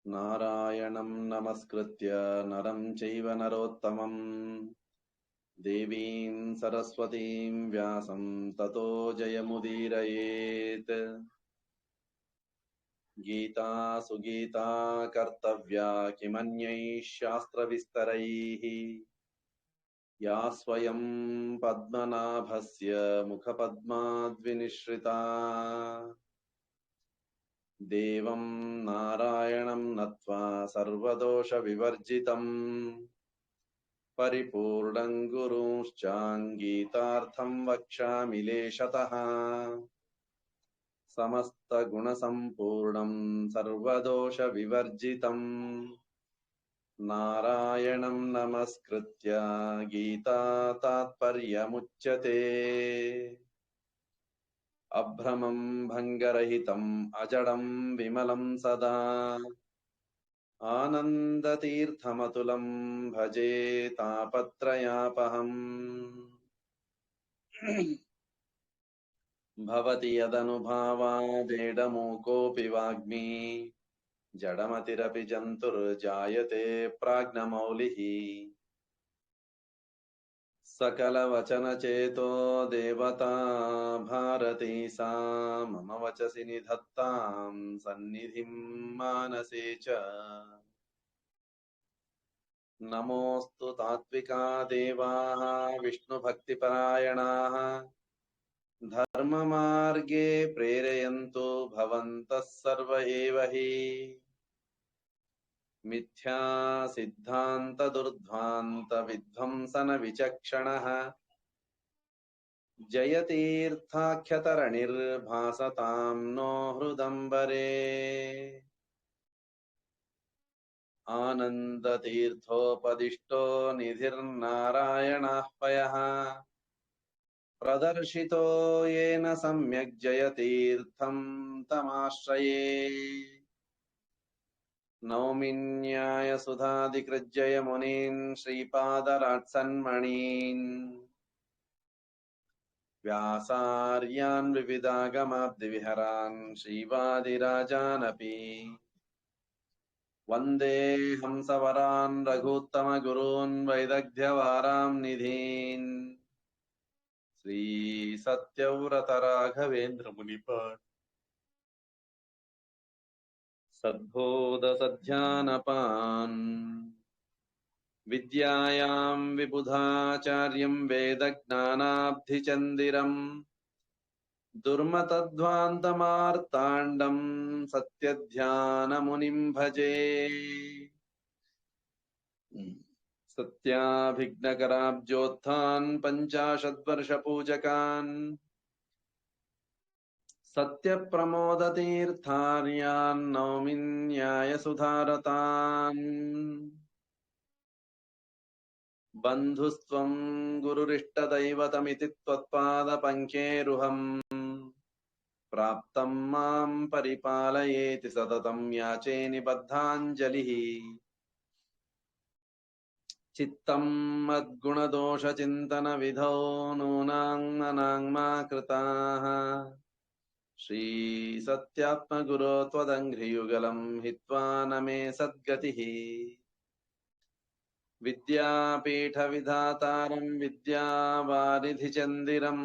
నారాయణం నమస్కృత్య నరం చైవ నరోత్తమం దేవీం సరస్వతీం వ్యాసం తతో జయముదీరయేత్. గీతా సుగీతా కర్తవ్యా కిమన్యైః శాస్త్రవిస్తరైః యా స్వయం పద్మనాభస్య ముఖపద్మాద్వినిశ్రితా. దేవం నారాయణం నత్వా సర్వదోష వివర్జితం పరిపూర్ణం గురుంశ్చాంగీతార్థం వక్ష్యామి లేశతః. సమస్త గుణ సంపూర్ణం సర్వదోష వివర్జితం నారాయణం నమస్కృత్య గీతా తాత్పర్యముచ్యతే. అభ్రమం భంగరహితం అజడం విమలం సదా ఆనందతీర్థమతులం భజే తాపత్రయాపహం. భవతి యదనుభావాదేడమూకోऽపి వాగ్మి జడమతిరపి జంతుర్జాయతే ప్రాజ్ఞమౌలిః. సకలవచనచేతో దేవతా భారతీ సా మమ వచసి నిధత్తాం సన్నిధిం మానసే చ. నమోऽస్తు తాత్వికా దేవాః విష్ణుభక్తిపరాయణాః ధర్మమార్గే ప్రేరయంతు భవంతః సర్వ ఏవ హి. మిథ్యా సిద్ధాంత దుర్ధ్వాంత విధ్వంసన విచక్షణః జయతీర్థాఖ్యతరణిర్భాసతాం నో హృదంబరే. ఆనందతీర్థోపదిష్టో నిధిర్నారాయణః పయః ప్రదర్శితోయేన సమ్యక్ జయతీర్థం తమాశ్రయే. నౌమి న్యాయసుధాదికృజ్జయ మునీన్ శ్రీపాదరాట్సన్మణీన్ వ్యాసార్యాన్ వివిధాగమాబ్ధివిహరాన్ శ్రీవాదిరాజానపి వందే హంసవరాన్ రఘూత్తమగురూన్ వైదగ్ధ్యవారాం నిధీన్ శ్రీ సత్యవ్రత రాఘవేంద్ర మునిపాన్ సద్బోధ సధ్యానపాన్. విద్యాయాం విబుధాచార్యం వేదజ్ఞానాబ్ధిచందిరం దుర్మతధ్వాంతమార్తాండం సత్యధ్యానమునిం భజే. సత్యాభిఘ్నకరాబ్జోత్థాన్ పంచాశద్వర్షపూజకాన్ సత్యప్రమోదతీర్థార్యాన్ నౌమి న్యాయసుధారతాన్. బంధుస్త్వం గురురిష్టదైవతమితి త్వత్పాదపంకేరుహం ప్రాప్తం మాం పరిపాలయేతి సతతం యాచే నిబద్ధాంజలిః. చిత్తం మద్గుణదోషచింతన విధౌ నూనాంమనాంమా కృతాః శ్రీ సత్యాత్మగురో త్వదంఘ్రియుగలం హిత్వా నమే సద్గతిః. విద్యాపీఠ విధాతారం విద్యావారిధిచందిరం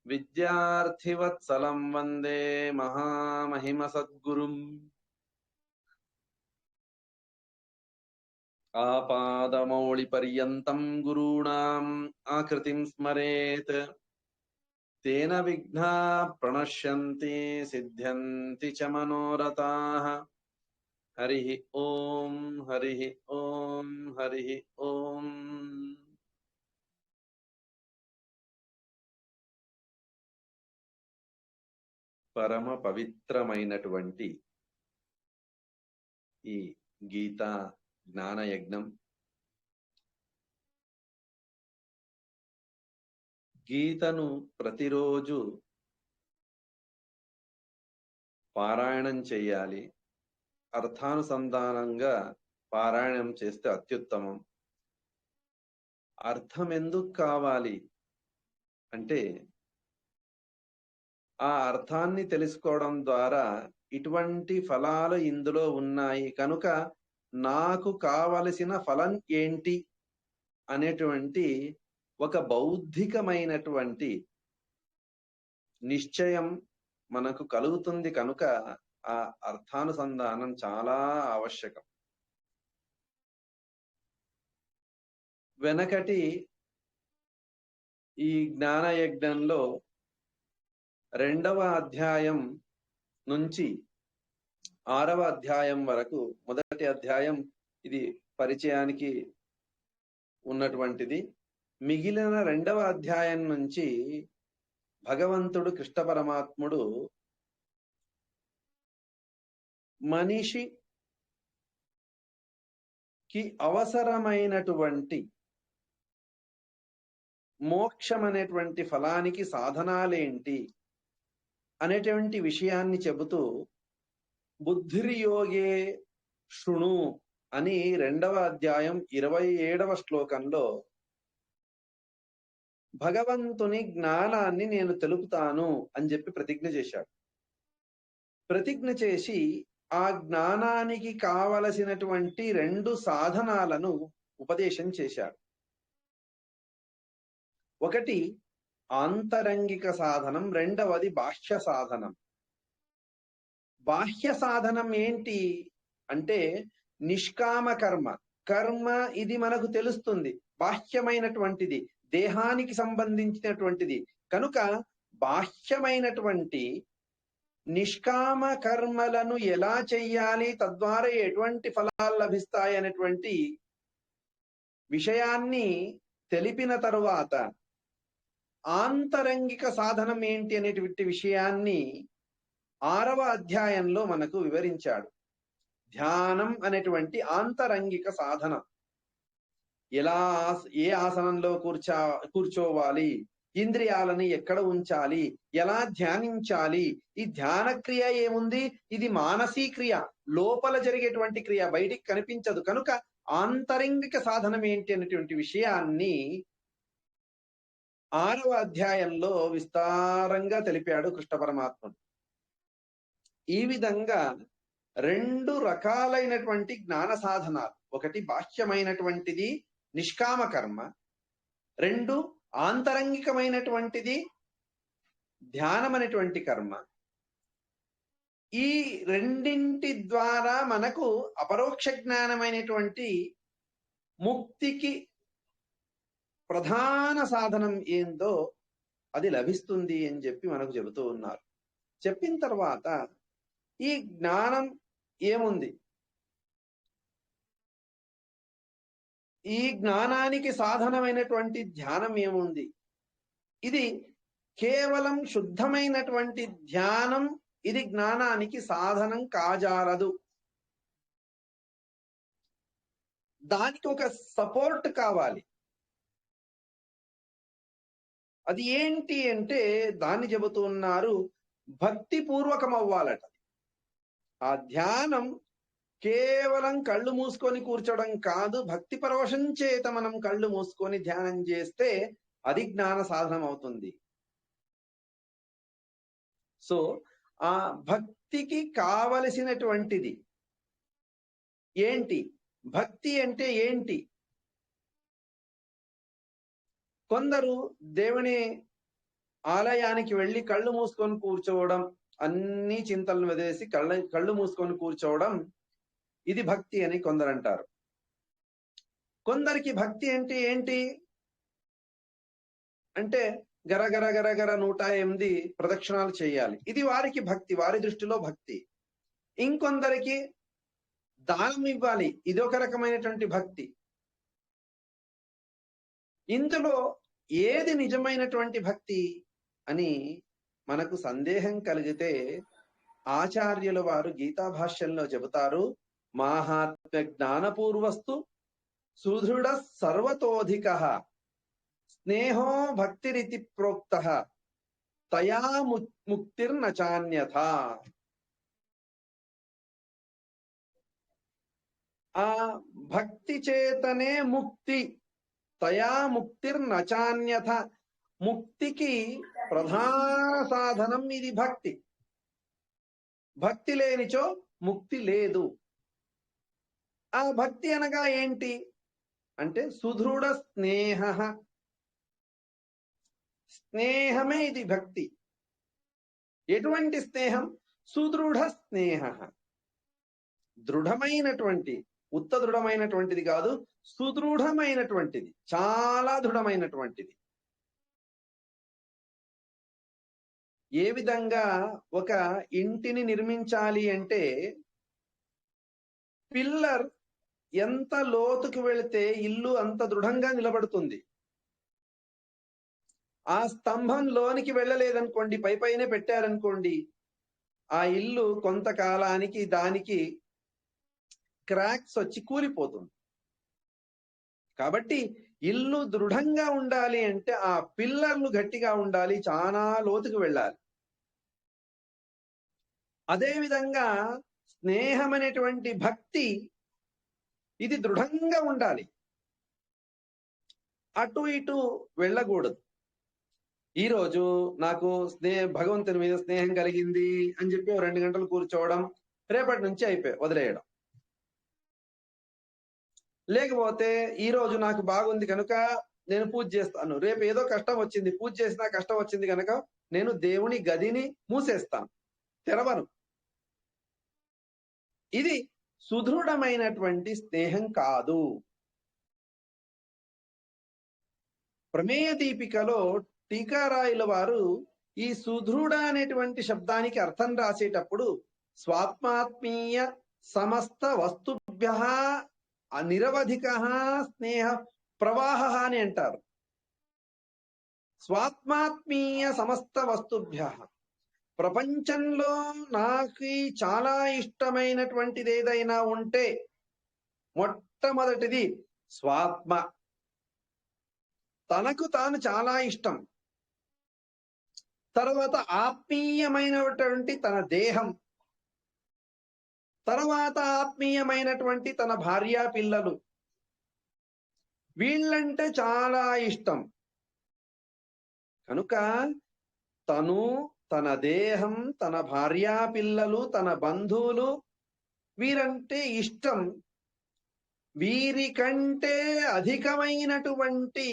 విద్యార్థివత్సలం వందే మహామహిమ సద్గురుం. ఆపాదమౌళిపర్యంతం గురూణాం ఆకృతిం స్మరేత్ తేన విఘ్నాః ప్రణశ్యంతి సిద్ధ్యంతి చ మనోరథాః. హరిః ఓం హరిః ఓం హరిః ఓం. పరమ పవిత్రమైనటువంటి ఈ గీతా జ్ఞానయజ్ఞం, గీతను ప్రతిరోజు పారాయణం చేయాలి. అర్థానుసంధానంగా పారాయణం చేస్తే అత్యుత్తమం. అర్థం ఎందుకు కావాలి అంటే ఆ అర్థాన్ని తెలుసుకోవడం ద్వారా ఇటువంటి ఫలాలు ఇందులో ఉన్నాయి కనుక నాకు కావలసిన ఫలం ఏంటి అనేటువంటి ఒక బౌద్ధికమైనటువంటి నిశ్చయం మనకు కలుగుతుంది కనుక ఆ అర్థానుసంధానం చాలా ఆవశ్యకం. వెనకటి ఈ జ్ఞానయజ్ఞంలో 2వ అధ్యాయం నుంచి 6వ అధ్యాయం వరకు, మొదటి అధ్యాయం ఇది పరిచయానికి ఉన్నటువంటిది. మిగిలిన 2వ అధ్యాయం నుంచి భగవంతుడు కృష్ణ పరమాత్ముడు మనిషికి అవసరమైనటువంటి మోక్షం అనేటువంటి ఫలానికి సాధనాలేంటి అనేటువంటి విషయాన్ని చెబుతూ బుద్ధిర్యోగే శృణు అని 2వ అధ్యాయం 27వ శ్లోకంలో భగవంతుని జ్ఞానాన్ని నేను తెలుపుతాను అని చెప్పి ప్రతిజ్ఞ చేశాడు. ప్రతిజ్ఞ చేసి ఆ జ్ఞానానికి కావలసినటువంటి 2 సాధనాలను ఉపదేశం చేశాడు. ఒకటి ఆంతరంగిక సాధనం, రెండవది బాహ్య సాధనం. బాహ్య సాధనం ఏంటి అంటే నిష్కామ కర్మ. కర్మ ఇది మనకు తెలుస్తుంది, బాహ్యమైనటువంటిది, దేహానికి సంబంధించినటువంటిది కనుక బాహ్యమైనటువంటి నిష్కామ కర్మలను ఎలా చెయ్యాలి, తద్వారా ఎటువంటి ఫలాలు లభిస్తాయి అనేటువంటి విషయాన్ని తెలిపిన తరువాత ఆంతరంగిక సాధనం ఏంటి అనేటువంటి విషయాన్ని 6వ అధ్యాయంలో మనకు వివరించాడు. ధ్యానం అనేటువంటి ఆంతరంగిక సాధన. ఎలా ఏ ఆసనంలో కూర్చోవాలి, ఇంద్రియాలని ఎక్కడ ఉంచాలి, ఎలా ధ్యానించాలి. ఈ ధ్యాన క్రియ ఏముంది, ఇది మానసీ క్రియ, లోపల జరిగేటువంటి క్రియ, బయటికి కనిపించదు కనుక ఆంతరంగిక సాధనం ఏంటి అనేటువంటి విషయాన్ని 6వ అధ్యాయంలో విస్తారంగా తెలిపాడు కృష్ణ పరమాత్ముడు. ఈ విధంగా 2 రకాలైనటువంటి జ్ఞాన సాధనాలు, ఒకటి బాహ్యమైనటువంటిది నిష్కామ కర్మ, 2 ఆంతరంగికమైనటువంటిది ధ్యానం అనేటువంటి కర్మ. ఈ రెండింటి ద్వారా మనకు అపరోక్ష జ్ఞానమైనటువంటి ముక్తికి ప్రధాన సాధనం ఏందో అది లభిస్తుంది అని చెప్పి మనకు చెబుతూ ఉన్నారు. చెప్పిన తర్వాత ఈ జ్ఞానం ఏముంది, ఈ జ్ఞానానికి సాధనమైనటువంటి ధ్యానం ఏముంది, ఇది కేవలం శుద్ధమైనటువంటి ధ్యానం, ఇది జ్ఞానానికి సాధనం కాజాలదు. దానికి ఒక సపోర్ట్ కావాలి. అది ఏంటి అంటే దాన్ని చెబుతూ ఉన్నారు, భక్తి పూర్వకం అవ్వాలట. ఆ ధ్యానం కేవలం కళ్ళు మూసుకొని కూర్చోవడం కాదు, భక్తి పరవశం చేత మనం కళ్ళు మూసుకొని ధ్యానం చేస్తే అది జ్ఞాన సాధనం అవుతుంది. సో ఆ భక్తికి కావలసినటువంటిది ఏంటి, భక్తి అంటే ఏంటి? కొందరు దేవుని ఆలయానికి వెళ్ళి కళ్ళు మూసుకొని కూర్చోవడం, అన్ని చింతలను వదిలేసి కళ్ళు మూసుకొని కూర్చోవడం, ఇది భక్తి అని కొందరు అంటారు. కొందరికి భక్తి అంటే ఏంటి అంటే గరగర గరగర 108 ప్రదక్షిణాలు చేయాలి, ఇది వారికి భక్తి, వారి దృష్టిలో భక్తి. ఇంకొందరికి దానం ఇవ్వాలి, ఇదొక రకమైనటువంటి భక్తి. ఇందులో ఏది నిజమైనటువంటి భక్తి అని మనకు సందేహం కలిగితే ఆచార్యుల వారు గీతా భాష్యంలో చెబుతారు, మాహాత్మ్య జ్ఞానపూర్వస్తు సుదృఢ సర్వతోధిక స్నేహో భక్తిరితి ప్రోక్త తయా ముక్తిర్నచాన్యథ. ఆ భక్తి చేతనే ముక్తి, తయా ముక్తిర్నచాన్యథ. ముక్తికి ప్రధాన సాధనం ఇది భక్తి. భక్తి లేనిచో ముక్తి లేదు. ఆ భక్తి అనగా ఏంటి అంటే సుదృఢ స్నేహ. స్నేహమే ఇది భక్తి. ఎటువంటి స్నేహం? సుదృఢ స్నేహ. దృఢమైనటువంటి, ఉత్త దృఢమైనటువంటిది కాదు, సుదృఢమైనటువంటిది, చాలా దృఢమైనటువంటిది. ఏ విధంగా ఒక ఇంటిని నిర్మించాలి అంటే పిల్లర్ ఎంత లోతుకు వెళితే ఇల్లు అంత దృఢంగా నిలబడుతుంది. ఆ స్తంభం లోనికి వెళ్ళలేదనుకోండి, పై పైనే పెట్టారనుకోండి, ఆ ఇల్లు కొంతకాలానికి దానికి క్రాక్స్ వచ్చి కూలిపోతుంది. కాబట్టి ఇల్లు దృఢంగా ఉండాలి అంటే ఆ పిల్లర్లు గట్టిగా ఉండాలి, చాలా లోతుకు వెళ్ళాలి. అదేవిధంగా స్నేహం అనేటువంటి భక్తి ఇది దృఢంగా ఉండాలి, అటు ఇటు వెళ్ళకూడదు. ఈరోజు నాకు భగవంతుని మీద స్నేహం కలిగింది అని చెప్పి 2 గంటలు కూర్చోవడం, రేపటి నుంచి వదిలేయడం. లేకపోతే ఈ రోజు నాకు బాగుంది కనుక నేను పూజ చేస్తాను, రేపు ఏదో కష్టం వచ్చింది, పూజ చేసినా కష్టం వచ్చింది కనుక నేను దేవుని గదిని మూసేస్తాను, తెరవను. ఇది సుదృఢమైనటువంటి స్నేహం కాదు. ప్రమేయ దీపికలో టీకారాయుల వారు ఈ సుదృఢ అనేటువంటి శబ్దానికి అర్థం రాసేటప్పుడు స్వాత్మాత్మీయ సమస్త వస్తుభ్య నిరవధిక స్నేహ ప్రవాహ అని అంటారు. స్వాత్మాత్మీయ సమస్త వస్తుభ్య, ప్రపంచంలో నాకు చాలా ఇష్టమైనటువంటిది ఏదైనా ఉంటే మొట్టమొదటిది స్వాత్మ. తనకు తాను చాలా ఇష్టం. తర్వాత ఆత్మీయమైనటువంటి తన దేహం, తర్వాత ఆత్మీయమైనటువంటి తన భార్య పిల్లలు, వీళ్ళంటే చాలా ఇష్టం. కనుక తను, తన దేహం, తన భార్యా పిల్లలు, తన బంధువులు, వీరంటే ఇష్టం. వీరికంటే అధికమైనటువంటి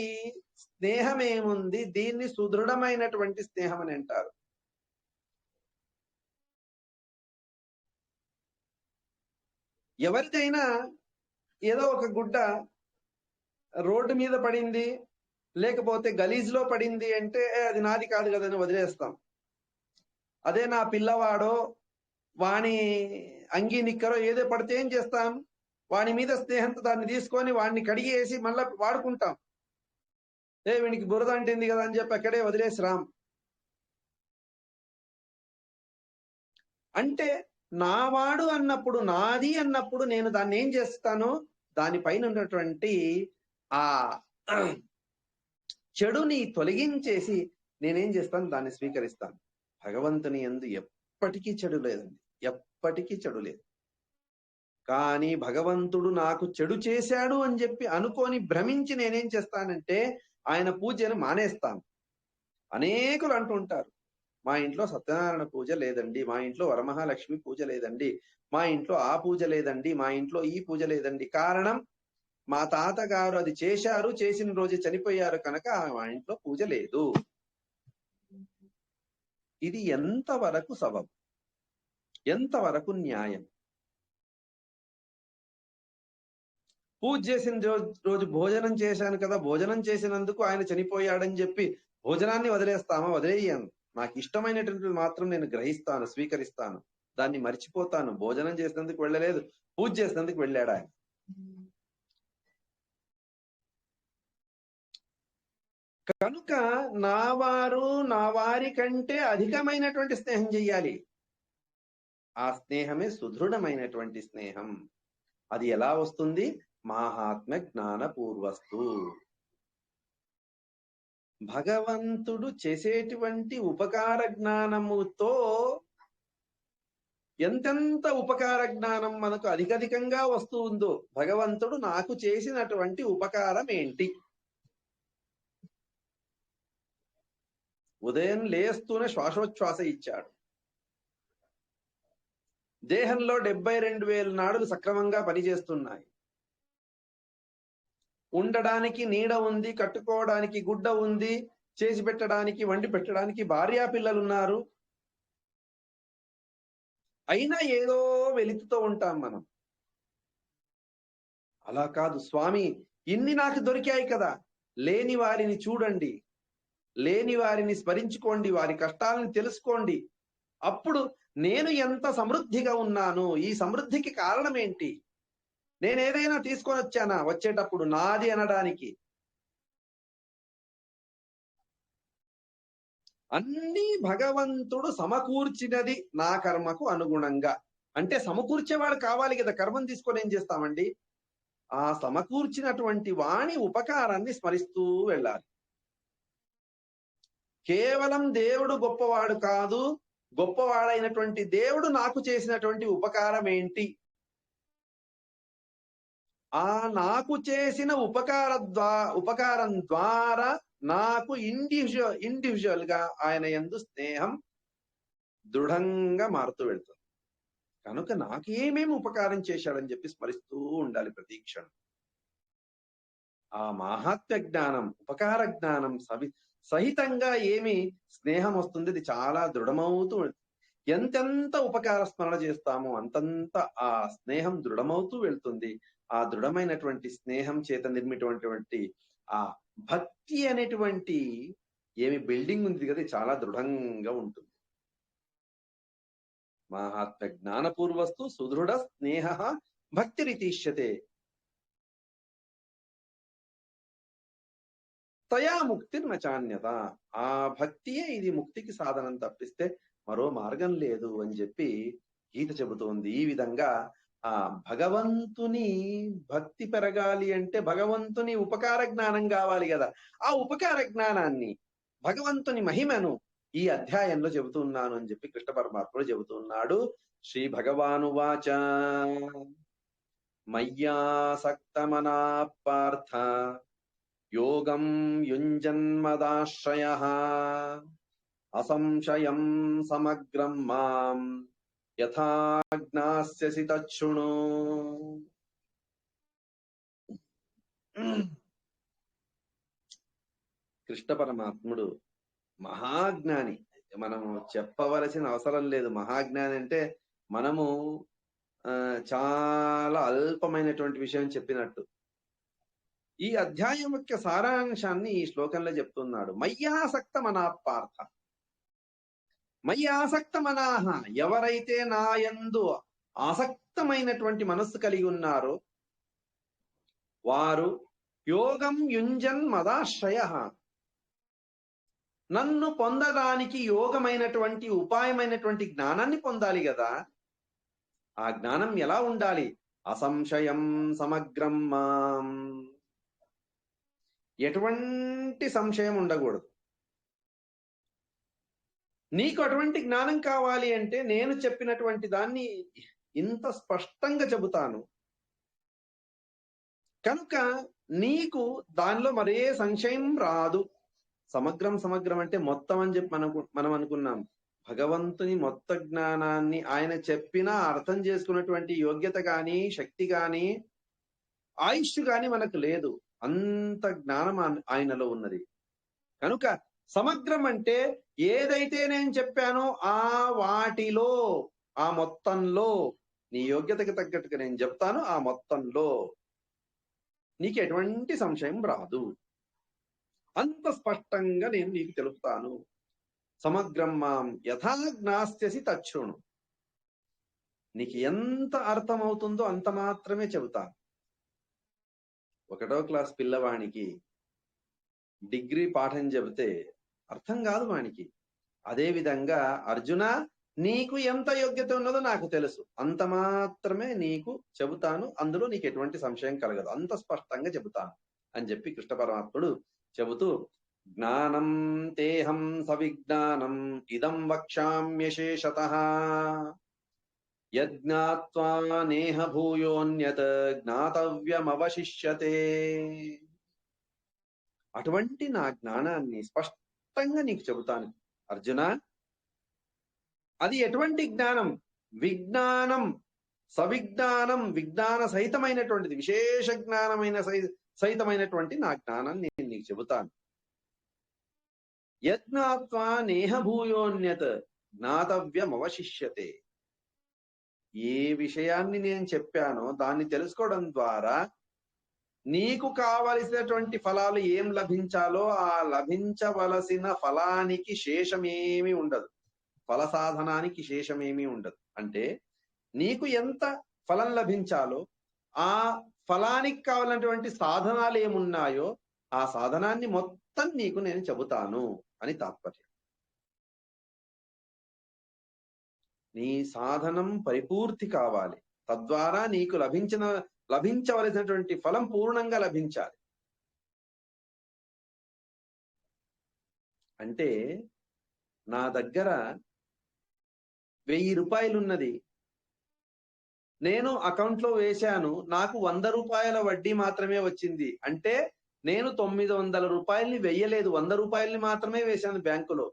స్నేహం ఏముంది? దీన్ని సుదృఢమైనటువంటి స్నేహం అని అంటారు. ఎవరికైనా ఏదో ఒక గుడ్డ రోడ్డు మీద పడింది, లేకపోతే గలీజ్లో పడింది అంటే అది నాది కాదు కదని వదిలేస్తాం. అదే నా పిల్లవాడో వాణి అంగీ నిక్కరో ఏదో పడితే ఏం చేస్తాం? వాని మీద స్నేహంతో దాన్ని తీసుకొని వాడిని కడిగేసి మళ్ళా వాడుకుంటాం. వీనికి బురద అంటింది కదా అని చెప్పి అక్కడే వదిలేసి రాం. అంటే నావాడు అన్నప్పుడు, నాది అన్నప్పుడు నేను దాన్ని ఏం చేస్తాను? దానిపైన ఉన్నటువంటి ఆ చెడుని తొలగించేసి నేనేం చేస్తాను? దాన్ని స్వీకరిస్తాను. భగవంతుని యందు ఎప్పటికీ చెడు లేదండి, ఎప్పటికీ చెడు లేదు. కానీ భగవంతుడు నాకు చెడు చేశాడు అని చెప్పి అనుకొని భ్రమించి నేనేం చేస్తానంటే ఆయన పూజను మానేస్తాను. అనేకులు అంటుంటారు, మా ఇంట్లో సత్యనారాయణ పూజ లేదండి, మా ఇంట్లో వరమహాలక్ష్మి పూజ లేదండి, మా ఇంట్లో ఆ పూజ లేదండి, మా ఇంట్లో ఈ పూజ లేదండి. కారణం, మా తాతగారు అది చేశారు, చేసిన రోజు చనిపోయారు కనుక మా ఇంట్లో పూజ లేదు. ఇది ఎంతవరకు సబబు? ఎంతవరకు న్యాయం? పూజ చేసిన రోజు భోజనం చేశాను కదా, భోజనం చేసినందుకు ఆయన చనిపోయాడని చెప్పి భోజనాన్ని వదిలేస్తామా? వదిలేయను. నాకు ఇష్టమైనటువంటి మాత్రం నేను గ్రహిస్తాను, స్వీకరిస్తాను, దాన్ని మర్చిపోతాను. భోజనం చేసినందుకు వెళ్ళలేదు, పూజ చేసినందుకు వెళ్ళాడు ఆయన. కనుక నా వారి కంటే అధికమైనటువంటి స్నేహం చెయ్యాలి. ఆ స్నేహమే సుదృఢమైనటువంటి స్నేహం. అది ఎలా వస్తుంది? మాహాత్మ్య జ్ఞాన పూర్వస్తు. భగవంతుడు చేసేటువంటి ఉపకార జ్ఞానముతో ఎంతెంత ఉపకార జ్ఞానం మనకు అధికంగా వస్తూ ఉందో, భగవంతుడు నాకు చేసినటువంటి ఉపకారం ఏంటి? ఉదయం లేస్తూనే శ్వాసోచ్ఛ్వాస ఇచ్చాడు. దేహంలో 72,000 నాడులు సక్రమంగా పనిచేస్తున్నాయి. ఉండడానికి నీడ ఉంది, కట్టుకోవడానికి గుడ్డ ఉంది, చేసి పెట్టడానికి, వండి పెట్టడానికి భార్యా పిల్లలున్నారు. అయినా ఏదో వెలితితో ఉంటాం మనం. అలా కాదు స్వామి, ఇన్ని నాకు దొరికాయి కదా, లేని వారిని చూడండి, లేని వారిని స్మరించుకోండి, వారి కష్టాలను తెలుసుకోండి. అప్పుడు నేను ఎంత సమృద్ధిగా ఉన్నాను, ఈ సమృద్ధికి కారణం ఏంటి, నేనేదైనా తీసుకొని వచ్చానా వచ్చేటప్పుడు నాది అనడానికి? అన్నీ భగవంతుడు సమకూర్చినది నా కర్మకు అనుగుణంగా. అంటే సమకూర్చేవాడు కావాలి కదా, కర్మం తీసుకొని ఏం చేస్తామండి? ఆ సమకూర్చినటువంటి వాణి ఉపకారాన్ని స్మరిస్తూ వెళ్ళాలి. కేవలం దేవుడు గొప్పవాడు కాదు, గొప్పవాడైనటువంటి దేవుడు నాకు చేసినటువంటి ఉపకారం ఏంటి, ఆ నాకు చేసిన ఉపకారం ద్వారా నాకు ఇండివిజువల్ గా ఆయన యందు స్నేహం దృఢంగా మారుతూ వెళ్తుంది. కనుక నాకు ఏమేమి ఉపకారం చేశాడని చెప్పి స్మరిస్తూ ఉండాలి ప్రతి క్షణం. ఆ మాహాత్మ్య జ్ఞానం, ఉపకార జ్ఞానం సహితంగా ఏమి స్నేహం వస్తుంది, ఇది చాలా దృఢమవుతూ, ఎంతెంత ఉపకార స్మరణ చేస్తామో అంతంత ఆ స్నేహం దృఢమవుతూ వెళ్తుంది. ఆ దృఢమైనటువంటి స్నేహం చేత నిర్మితమైనటువంటి ఆ భక్తి అనేటువంటి ఏమి బిల్డింగ్ ఉంది కదా, చాలా దృఢంగా ఉంటుంది. మాహాత్మ్య జ్ఞానపూర్వస్తు సుదృఢ స్నేహ భక్తిరితిష్యతే తయా ముక్తిర్నచాన్యత. ఆ భక్తియే ఇది ముక్తికి సాధనం తప్పిస్తే మరో మార్గం లేదు అని చెప్పి గీత చెబుతోంది. ఈ విధంగా ఆ భగవంతుని భక్తి పెరగాలి అంటే భగవంతుని ఉపకార జ్ఞానం కావాలి కదా. ఆ ఉపకార జ్ఞానాన్ని, భగవంతుని మహిమను ఈ అధ్యాయంలో చెబుతున్నాను అని చెప్పి కృష్ణ పరమాత్ముడు చెబుతున్నాడు. శ్రీ భగవానువాచ మయ్యాసక్తమనా పార్థ యోగం యుంజన్మదాశ్రయః అసంశయం సమగ్రం మాం యథా జ్ఞాస్యసి తచ్ఛృణు. కృష్ణ పరమాత్ముడు మహాజ్ఞాని. మనము చెప్పవలసిన అవసరం లేదు. మహాజ్ఞాని అంటే మనము చాలా అల్పమైనటువంటి విషయం చెప్పినట్టు. ఈ అధ్యాయం యొక్క సారాంశాన్ని ఈ శ్లోకంలో చెప్తున్నాడు. మయ్యాసక్త మనా పార్థ, మయ్యాసక్త మనాహ, ఎవరైతే నా యందు ఆసక్తమైనటువంటి మనస్సు కలిగి ఉన్నారో వారు యోగం యుంజన్ మదాశ్రయ, నన్ను పొందడానికి యోగమైనటువంటి ఉపాయమైనటువంటి జ్ఞానాన్ని పొందాలి కదా. ఆ జ్ఞానం ఎలా ఉండాలి? అసంశయం సమగ్రం మాం, ఎటువంటి సంశయం ఉండకూడదు. నీకు అటువంటి జ్ఞానం కావాలి అంటే నేను చెప్పినటువంటి దాన్ని ఇంత స్పష్టంగా చెబుతాను కనుక నీకు దానిలో మరే సంశయం రాదు. సమగ్రం అంటే మొత్తం అని చెప్పి మనం అనుకున్నాం. భగవంతుని మొత్త జ్ఞానాన్ని ఆయన చెప్పినా అర్థం చేసుకున్నటువంటి యోగ్యత గాని, శక్తి గాని, ఆయుష్ గాని మనకు లేదు. అంత జ్ఞానం ఆయనలో ఉన్నది. కనుక సమగ్రం అంటే ఏదైతే నేను చెప్పానో ఆ వాటిలో, ఆ మొత్తంలో నీ యోగ్యతకి తగ్గట్టుగా నేను చెప్తాను. ఆ మొత్తంలో నీకు ఎటువంటి సంశయం రాదు. అంత స్పష్టంగా నేను నీకు తెలుపుతాను. సమగ్రం మాం యథా జ్ఞాస్యసి తచ్ఛృణు. నీకు ఎంత అర్థమవుతుందో అంత మాత్రమే చెబుతాను. 1వ క్లాస్ పిల్లవానికి డిగ్రీ పాఠం చెబితే అర్థం కాదు వానికి. అదే విధంగా అర్జున, నీకు ఎంత యోగ్యత ఉన్నదో నాకు తెలుసు, అంత మాత్రమే నీకు చెబుతాను. అందులో నీకు ఎటువంటి సంశయం కలగదు, అంత స్పష్టంగా చెబుతాను అని చెప్పి కృష్ణ పరమాత్ముడు చెబుతూ, జ్ఞానం తేహం సవిజ్ఞానం ఇదం వక్ష్యామ్యశేషతః యజ్ఞాత్వా నేహ భూయోన్యత్ జ్ఞాతవ్యమవశిష్యతే. అటువంటి నా జ్ఞానాన్ని స్పష్టంగా నీకు చెబుతాను అర్జున. అది ఎటువంటి జ్ఞానం? విజ్ఞానం, సవిజ్ఞానం, విజ్ఞాన సహితమైనటువంటిది, విశేష జ్ఞానమైన సహితమైనటువంటి నా జ్ఞానాన్ని నేను నీకు చెబుతాను. యజ్ఞాత్వా నేహ భూయోన్యత్ జ్ఞాతవ్యమవశిష్యతే. ఏ విషయాన్ని నేను చెప్పానో దాన్ని తెలుసుకోవడం ద్వారా నీకు కావలసినటువంటి ఫలాలు ఏం లభించాలో ఆ లభించవలసిన ఫలానికి శేషమేమీ ఉండదు, ఫల సాధనానికి శేషమేమీ ఉండదు. అంటే నీకు ఎంత ఫలం లభించాలో ఆ ఫలానికి కావాలన్నటువంటి సాధనాలు ఏమున్నాయో ఆ సాధనాన్ని మొత్తం నీకు నేను చెబుతాను అని తాత్పర్యం. నీ సాధనం పరిపూర్తి కావాలి, తద్వారా నీకు లభించవలసినటువంటి ఫలం పూర్ణంగా లభించాలి. అంటే నా దగ్గర 1000 రూపాయలున్నది, నేను అకౌంట్లో వేశాను, నాకు 100 రూపాయల వడ్డీ మాత్రమే వచ్చింది. అంటే నేను 900 రూపాయల్ని వెయ్యలేదు, 100 రూపాయల్ని మాత్రమే వేశాను బ్యాంకులో.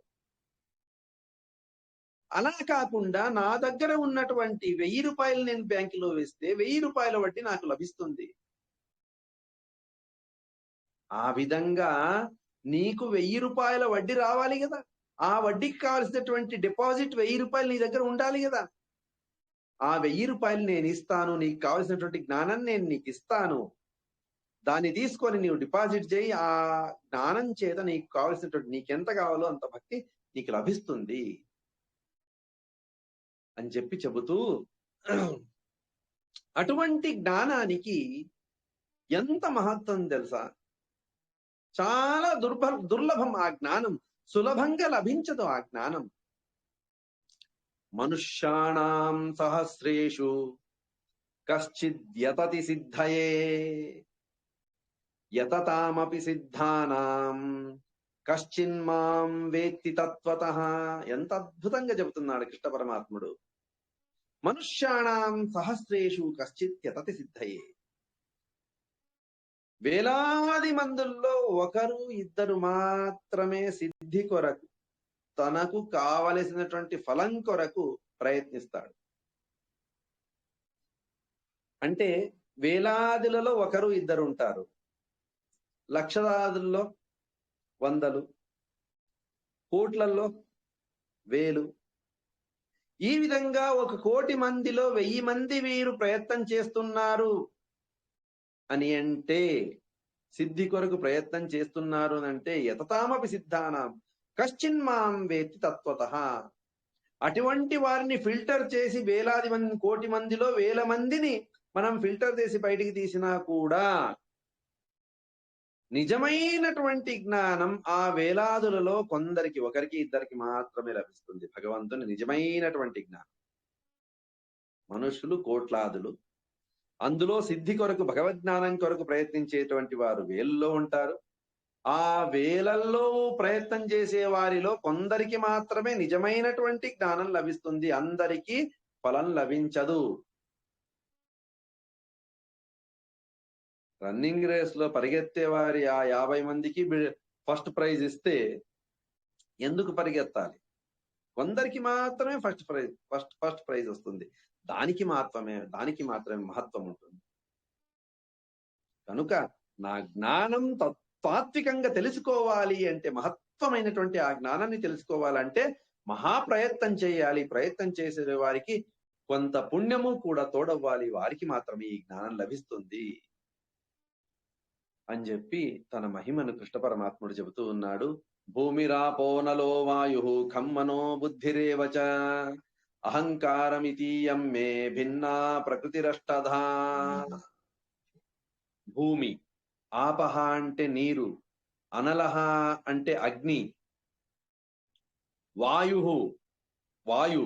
అలా కాకుండా నా దగ్గర ఉన్నటువంటి 1000 రూపాయలు నేను బ్యాంకులో వేస్తే 1000 రూపాయల వడ్డీ నాకు లభిస్తుంది. ఆ విధంగా నీకు 1000 రూపాయల వడ్డీ రావాలి కదా, ఆ వడ్డీకి కావాల్సినటువంటి డిపాజిట్ 1000 రూపాయలు నీ దగ్గర ఉండాలి కదా. ఆ 1000 రూపాయలు నేను ఇస్తాను, నీకు కావలసినటువంటి జ్ఞానాన్ని నేను నీకు ఇస్తాను, దాన్ని తీసుకొని నీవు డిపాజిట్ చేయి. ఆ జ్ఞానం చేత నీకు కావలసినటువంటి నీకెంత కావాలో అంత భక్తి నీకు లభిస్తుంది అని చెప్పి చెబుతూ, అటువంటి జ్ఞానానికి ఎంత మహత్వం తెలుసా? చాలా దుర్లభం ఆ జ్ఞానం, సులభంగా లభించదు ఆ జ్ఞానం. మనుష్యాణం సహస్రేషు కశ్చిద్యతతి సిద్ధయే యతతామపి సిద్ధానాం కశ్చిన్మాం వేత్తి తత్వతః. ఎంత అద్భుతంగా చెబుతున్నాడు కృష్ణ పరమాత్ముడు. మనుష్యాణం సహస్రేషు కశ్చిత్ యతతి సిద్ధయే. వేలాది మందుల్లో 1-2 మాత్రమే సిద్ధి కొరకు, తనకు కావలసినటువంటి ఫలం కొరకు ప్రయత్నిస్తాడు. అంటే వేలాదిలలో 1-2 ఉంటారు, లక్షలాదుల్లో 100, కోట్లల్లో 1000. ఈ విధంగా 1,00,00,000 మందిలో 1000 మంది వీరు ప్రయత్నం చేస్తున్నారు అని అంటే, సిద్ధి కొరకు ప్రయత్నం చేస్తున్నారు అంటే యతతామపి సిద్ధానాం కశ్చిన్మాం వేత్తి తత్వతః. అటువంటి వారిని ఫిల్టర్ చేసి వేలాది మంది, 1,00,00,000 మందిలో 1000 మందిని మనం ఫిల్టర్ చేసి బయటికి తీసినా కూడా నిజమైనటువంటి జ్ఞానం ఆ వేలాదులలో కొందరికి, 1-2 మాత్రమే లభిస్తుంది. భగవంతుని నిజమైనటువంటి జ్ఞానం. మనుషులు కోట్లాదులు, అందులో సిద్ధి కొరకు, భగవద్జ్ఞానం కొరకు ప్రయత్నించేటువంటి వారు వేలలో ఉంటారు. ఆ వేలల్లో ప్రయత్నం చేసే వారిలో కొందరికి మాత్రమే నిజమైనటువంటి జ్ఞానం లభిస్తుంది, అందరికీ ఫలం లభించదు. రన్నింగ్ రేస్ లో పరిగెత్తే వారి ఆ 50 మందికి ఫస్ట్ ప్రైజ్ ఇస్తే ఎందుకు పరిగెత్తాలి? కొందరికి మాత్రమే ఫస్ట్ ప్రైజ్ వస్తుంది, దానికి మాత్రమే మహత్వం ఉంటుంది. కనుక నా జ్ఞానం తాత్వికంగా తెలుసుకోవాలి అంటే, మహత్వమైనటువంటి ఆ జ్ఞానాన్ని తెలుసుకోవాలంటే మహాప్రయత్నం చేయాలి. ప్రయత్నం చేసే వారికి కొంత పుణ్యము కూడా తోడవ్వాలి, వారికి మాత్రమే ఈ జ్ఞానం లభిస్తుంది అని చెప్పి తన మహిమను కృష్ణ పరమాత్ముడు చెబుతూ ఉన్నాడు. భూమిరాపో నలో వాయు ఖమ్మనో బుద్ధిరేవచ అహంకారమితీయం మే భిన్నా ప్రకృతిరష్టధా. భూమి, ఆపహ అంటే నీరు, అనలహ అంటే అగ్ని, వాయు,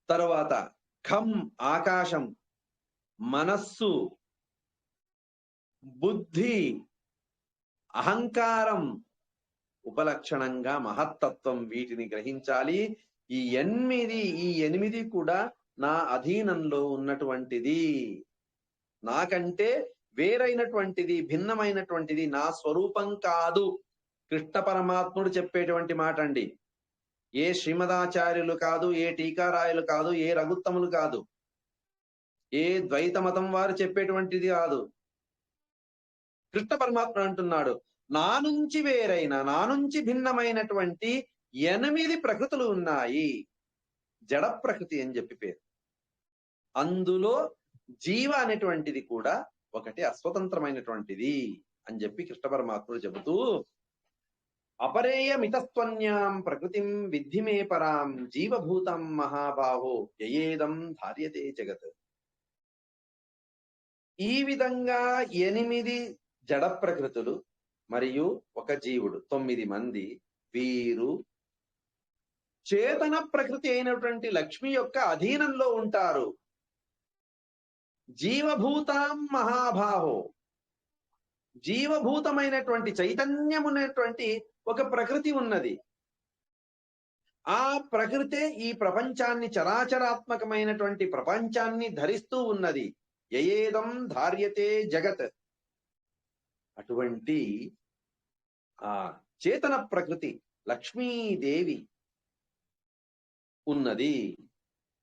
తర్వాత ఖం ఆకాశం, మనస్సు, బుద్ధి, అహంకారం ఉపలక్షణంగా మహత్తత్వం, వీటిని గ్రహించాలి. ఈ 8 కూడా నా అధీనంలో ఉన్నటువంటిది, నాకంటే వేరైనటువంటిది, భిన్నమైనటువంటిది, నా స్వరూపం కాదు. కృష్ణ పరమాత్ముడు చెప్పేటువంటి మాట అండి. ఏ శ్రీమదాచార్యులు కాదు, ఏ టీకారాయులు కాదు, ఏ రఘుత్తములు కాదు, ఏ ద్వైత మతం వారు చెప్పేటువంటిది కాదు. కృష్ణ పరమాత్మ అంటున్నాడు, నా నుంచి వేరైన, నా నుంచి భిన్నమైనటువంటి 8 ప్రకృతులు ఉన్నాయి. జడ ప్రకృతి అని చెప్పి పేరు. అందులో జీవ అనేటువంటిది కూడా ఒకటి అస్వతంత్రమైనటువంటిది అని చెప్పి కృష్ణ పరమాత్ముడు చెబుతూ, అపరేయమితస్త్వన్యాం ప్రకృతిం విద్ధిమే పరాం జీవభూతం మహాబాహో యయేదం ధార్యతే జగత్. ఈ విధంగా 8 జడ ప్రకృతులు మరియు ఒక జీవుడు, 9 మంది, వీరు చేతన ప్రకృతి అయినటువంటి లక్ష్మి యొక్క అధీనంలో ఉంటారు. జీవభూతాం మహాబాహో, జీవభూతమైనటువంటి చైతన్యమునేటువంటి ఒక ప్రకృతి ఉన్నది. ఆ ప్రకృతే ఈ ప్రపంచాన్ని, చరాచరాత్మకమైనటువంటి ప్రపంచాన్ని ధరిస్తూ ఉన్నది. యయేదం ధార్యతే జగత్. అటువంటి ఆ చేతన ప్రకృతి లక్ష్మీదేవి ఉన్నది.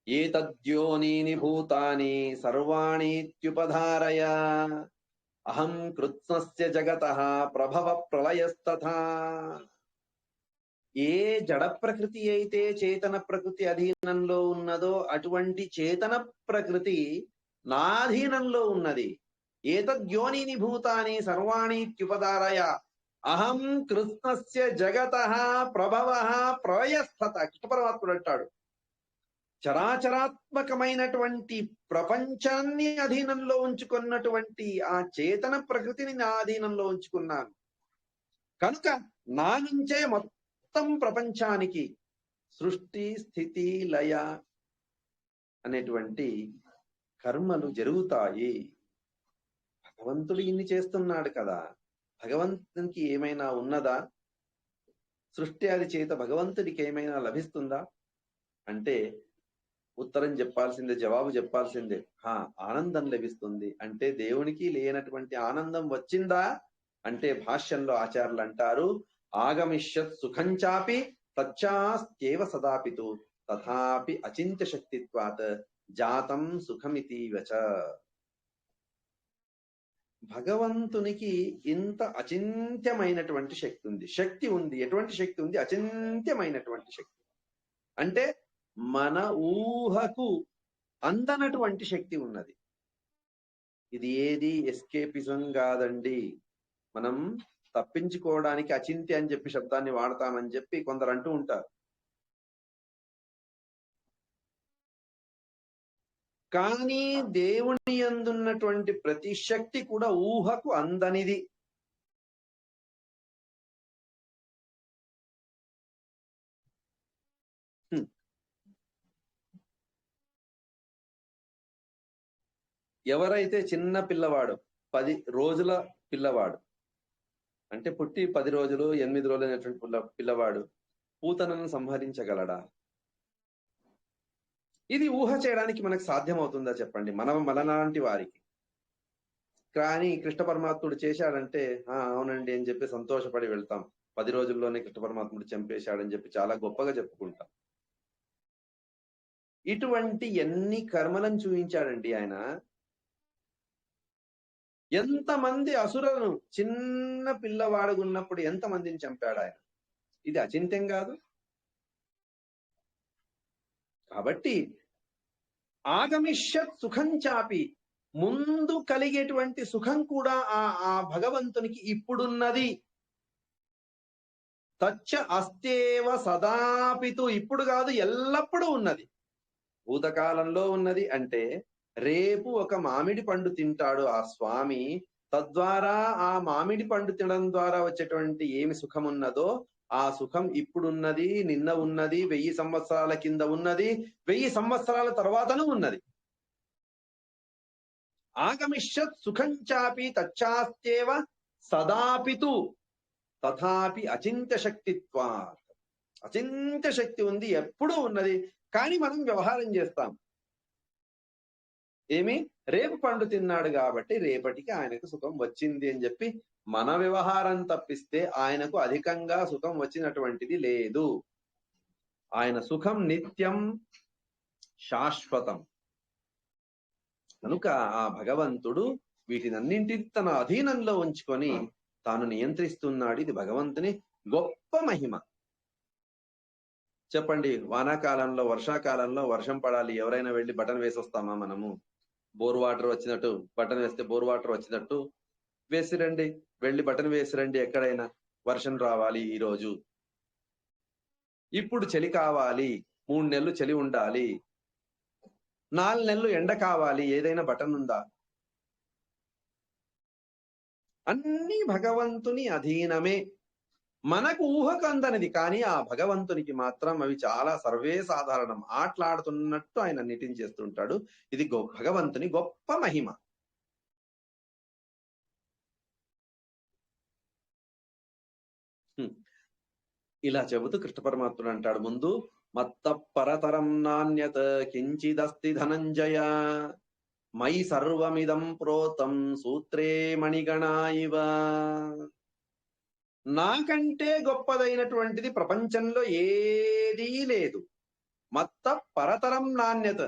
ఏతద్యోనీని భూతాని సర్వాణీత్యుపధారయ అహం కృత్స్నస్య జగతః ప్రభవ ప్రళయస్తథా. ఏ జడ ప్రకృతి అయితే చేతన ప్రకృతి అధీనంలో ఉన్నదో అటువంటి చేతన ప్రకృతి నాధీనంలో ఉన్నది. ఏతద్యోనీని భూతాని సర్వాణీత్యుపధారయ అహం కృష్ణస్య జగతః ప్రభవ ప్రళయస్తథ. కృష్ణ పరమాత్ముడు అంటాడు, చరాచరాత్మకమైనటువంటి ప్రపంచాన్ని అధీనంలో ఉంచుకున్నటువంటి ఆ చేతన ప్రకృతిని నా అధీనంలో ఉంచుకున్నాను కనుక నా నుంచే మొత్తం ప్రపంచానికి సృష్టి, స్థితి, లయ అనేటువంటి కర్మలు జరుగుతాయి. భగవంతుడు ఇన్ని చేస్తున్నాడు కదా, భగవంతునికి ఏమైనా ఉన్నదా? సృష్టి ఆది చేత భగవంతుడికి ఏమైనా లభిస్తుందా అంటే ఉత్తరం చెప్పాల్సిందే, జవాబు చెప్పాల్సిందే. ఆనందం లభిస్తుంది అంటే దేవునికి లేనటువంటి ఆనందం వచ్చిందా అంటే భాష్యంలో ఆచార్యులు అంటారు, ఆగమిష్యత్ సుఖంచాపి తచ్చాస్త్యేవ సదాపితు తథాపి అచింత్య శక్తిత్వాత్ జాతం సుఖమితీవచ. భగవంతునికి ఇంత అచింత్యమైనటువంటి శక్తి ఉంది. శక్తి ఉంది. ఎటువంటి శక్తి ఉంది? అచింత్యమైనటువంటి శక్తి. అంటే మన ఊహకు అందనటువంటి శక్తి ఉన్నది. ఇది ఏది ఎస్కేపిజం కాదండి. మనం తప్పించుకోవడానికి అచింత్య అని చెప్పి శబ్దాన్ని వాడతామని చెప్పి కొందరు అంటూ ఉంటారు. కానీ దేవుని యందున్నటువంటి ప్రతి శక్తి కూడా ఊహకు అందనిది. ఎవరైతే చిన్న పిల్లవాడు, 10 రోజుల పిల్లవాడు, అంటే పుట్టి 10 రోజులు 8 రోజులు అయినటువంటి పిల్లవాడు పూతనను సంహరించగలడా? ఇది ఊహ చేయడానికి మనకు సాధ్యమవుతుందా చెప్పండి, మనలాంటి వారికి? కానీ కృష్ణ పరమాత్ముడు చేశాడంటే అవునండి అని చెప్పి సంతోషపడి వెళ్తాం. 10 రోజుల్లోనే కృష్ణ పరమాత్ముడు చంపేశాడని చెప్పి చాలా గొప్పగా చెప్పుకుంటాం. ఇటువంటి ఎన్ని కర్మలను చూపించాడండి ఆయన. ఎంతమంది అసురులను చిన్న పిల్లవాడుగా ఉన్నప్పుడు ఎంతమందిని చంపాడు ఆయన. ఇది అచింత్యం కాదు. కాబట్టి ఆగమిష్యత్ సుఖం చాపి, ముందు కలిగేటువంటి సుఖం కూడా ఆ భగవంతునికి ఇప్పుడున్నది. తచ్చ అస్తేవ సదాపితు, ఇప్పుడు కాదు ఎల్లప్పుడూ ఉన్నది. భూతకాలంలో ఉన్నది అంటే రేపు ఒక మామిడి పండు తింటాడు ఆ స్వామి, తద్వారా ఆ మామిడి పండు తినడం ద్వారా వచ్చేటువంటి ఏమి సుఖం ఉన్నదో ఆ సుఖం ఇప్పుడున్నది, నిన్న ఉన్నది, 1000 సంవత్సరాల కింద ఉన్నది, 1000 సంవత్సరాల తర్వాతను ఉన్నది. ఆగమిష్యత్ సుఖం చాపి తచ్చాస్త్యేవ సదాపితు తథాపి అచింత్య శక్తిత్వా. అచింత్య శక్తి ఉంది, ఎప్పుడూ ఉన్నది. కానీ మనం వ్యవహారం చేస్తాం. ఏమి? రేపు పండు తిన్నాడు కాబట్టి రేపటికి ఆయనకు సుఖం వచ్చింది అని చెప్పి మన వ్యవహారం తప్పిస్తే ఆయనకు అధికంగా సుఖం వచ్చినటువంటిది లేదు. ఆయన సుఖం నిత్యం శాశ్వతం. కనుక ఆ భగవంతుడు వీటినన్నింటినీ తన అధీనంలో ఉంచుకొని తాను నియంత్రిస్తున్నాడు. ఇది భగవంతుని గొప్ప మహిమ. చెప్పండి, వానాకాలంలో వర్షాకాలంలో వర్షం పడాలి, ఎవరైనా వెళ్ళి బటన్ వేసొస్తామా? మనము బోర్ వాటర్ వచ్చినట్టు బటన్ వేస్తే బోర్ వాటర్ వచ్చినట్టు వేసిరండి, వెళ్ళి బటన్ వేసిరండి, ఎక్కడైనా వర్షం రావాలి ఈ రోజు, ఇప్పుడు చలి కావాలి, 3 నెలలు చలి ఉండాలి, 4 నెలలు ఎండ కావాలి, ఏదైనా బటన్ ఉందా? అన్ని భగవంతుని అధీనమే. మనకు ఊహకు అందనిది, కానీ ఆ భగవంతునికి మాత్రం అవి చాలా సర్వే సాధారణం. ఆటలాడుతున్నట్టు ఆయన నటించేస్తుంటాడు. ఇది భగవంతుని గొప్ప మహిమ. ఇలా చెబుతూ కృష్ణ పరమాత్ముడు అంటాడు, ముందు మత్త పరతరం నాణ్యత కించిదస్తి ధనంజయ మై సర్వమిదం ప్రోతం సూత్రే మణిగణా ఇవ. నాకంటే గొప్పదైనటువంటిది ప్రపంచంలో ఏదీ లేదు. మత్త పరతరం నాణ్యత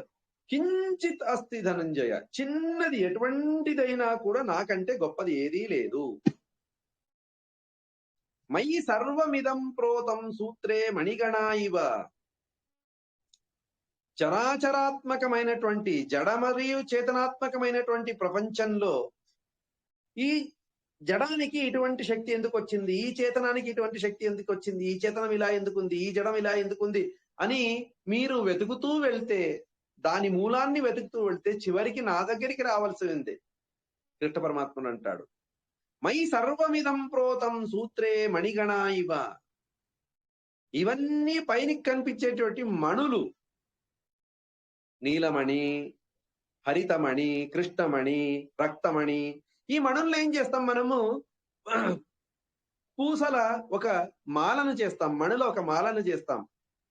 కించిత్ అస్తి ధనంజయ, చిన్నది ఎటువంటిదైనా కూడా నాకంటే గొప్పది ఏదీ లేదు. మయి సర్వమిదం ప్రోతం సూత్రే మణిగణా ఇవ. చరాచరాత్మకమైనటువంటి జడ మరియు చేతనాత్మకమైనటువంటి ప్రపంచంలో ఈ జడానికి ఇటువంటి శక్తి ఎందుకు వచ్చింది, ఈ చేతనానికి ఇటువంటి శక్తి ఎందుకు వచ్చింది, ఈ చేతనం ఇలా ఎందుకుంది, ఈ జడం ఇలా ఎందుకుంది అని మీరు వెతుకుతూ వెళ్తే, దాని మూలాన్ని వెతుకుతూ వెళ్తే చివరికి నా దగ్గరికి రావాల్సి ఉంది. కృష్ణ పరమాత్ముడు అంటాడు, మై సర్వమిదం ప్రోతం సూత్రే మణిగణా ఇవ. ఇవన్నీ పైకి కనిపించేటువంటి మణులు, నీలమణి, హరితమణి, కృష్ణమణి, రక్తమణి. ఈ మణుల్లో ఏం చేస్తాం మనము? పూసల ఒక మాలను చేస్తాం, మణుల ఒక మాలను చేస్తాం.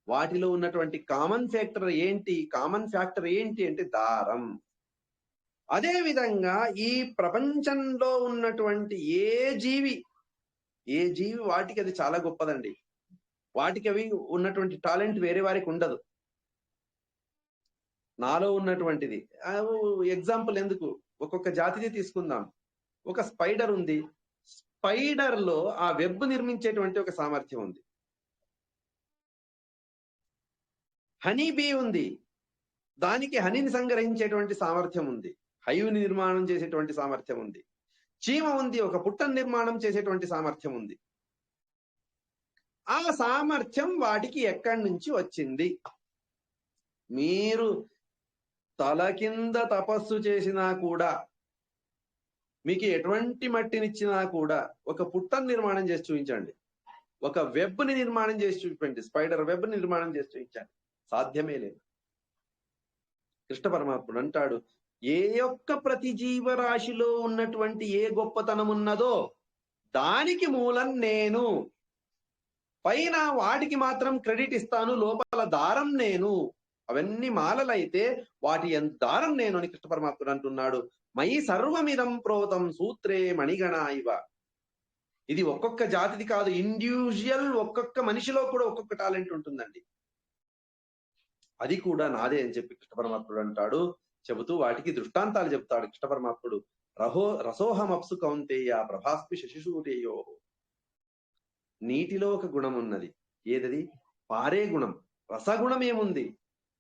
వాటిలో ఉన్నటువంటి కామన్ ఫ్యాక్టర్ ఏంటి అంటే దారం. అదే విధంగా ఈ ప్రపంచంలో ఉన్నటువంటి ఏ జీవి వాటికి అది చాలా గొప్పదండి. వాటికి అవి ఉన్నటువంటి టాలెంట్ వేరే వారికి ఉండదు. నాలో ఉన్నటువంటిది ఎగ్జాంపుల్ ఎందుకు, ఒక్కొక్క జాతిని తీసుకుందాం. ఒక స్పైడర్ ఉంది, స్పైడర్ లో ఆ వెబ్ నిర్మించేటువంటి ఒక సామర్థ్యం ఉంది. హనీ బీ ఉంది, దానికి హనీని సంగ్రహించేటువంటి సామర్థ్యం ఉంది. హైవ్ని నిర్మాణం చేసేటువంటి సామర్థ్యం ఉంది. చీమ ఉంది, ఒక పుట్టను నిర్మాణం చేసేటువంటి సామర్థ్యం ఉంది. ఆ సామర్థ్యం వాటికి ఎక్కడి నుంచి వచ్చింది? మీరు తల కింద తపస్సు చేసినా కూడా, మీకు ఎటువంటి మట్టినిచ్చినా కూడా, ఒక పుట్టను నిర్మాణం చేసి చూపించండి, ఒక వెబ్ ని నిర్మాణం చేసి చూపించండి, స్పైడర్ వెబ్ ని నిర్మాణం చేసి చూపించండి, సాధ్యమే లేదు. కృష్ణ పరమాత్ముడు అంటాడు, ఏ యొక్క ప్రతి జీవరాశిలో ఉన్నటువంటి ఏ గొప్పతనం ఉన్నదో దానికి మూలం నేను. పైన వాటికి మాత్రం క్రెడిట్ ఇస్తాను, లోపల దారం నేను. అవన్నీ మాలలైతే వాటి ఎంత దారం నేను అని కృష్ణ పరమాత్ముడు అంటున్నాడు. మయి సర్వమిదం ప్రోతం సూత్రే మణిగణా ఇవ. ఇది ఒక్కొక్క జాతిది కాదు, ఇండివిజువల్, ఒక్కొక్క మనిషిలో కూడా ఒక్కొక్క టాలెంట్ ఉంటుందండి. అది కూడా నాదే అని చెప్పి కృష్ణ పరమాత్ముడు అంటాడు. చెబుతూ వాటికి దృష్టాంతాలు చెప్తాడు కృష్ణ పరమాత్ముడు. రసోహమప్సు కౌంతేయ ప్రభాస్మి శశిశూరేయో. నీటిలో ఒక గుణం ఉన్నది, ఏదది? పారే గుణం. రసగుణం ఏముంది?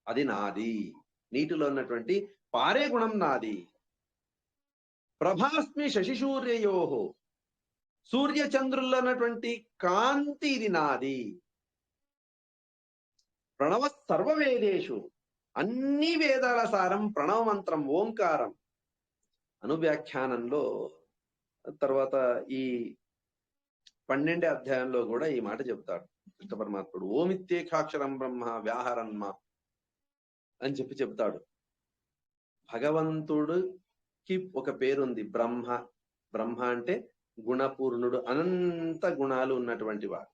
అది నాది. నీటిలో ఉన్నటువంటి పారే గుణం నాది. ప్రభాస్మి శశిశూర్యయో, సూర్య చంద్రుల్లో ఉన్నటువంటి కాంతి ఇది నాది. ప్రణవ సర్వవేదేషు, అన్ని వేదాల సారం ప్రణవ మంత్రం ఓంకారం. అనువ్యాఖ్యానంలో తర్వాత ఈ 12వ అధ్యాయంలో కూడా ఈ మాట చెప్తాడు కృష్ణ పరమాత్ముడు. ఓమిత్యేకాక్షరం బ్రహ్మ వ్యాహరన్మ అని చెప్పి చెప్తాడు. భగవంతుడికి ఒక పేరుంది బ్రహ్మ. బ్రహ్మ అంటే గుణపూర్ణుడు, అనంత గుణాలు ఉన్నటువంటి వాడు.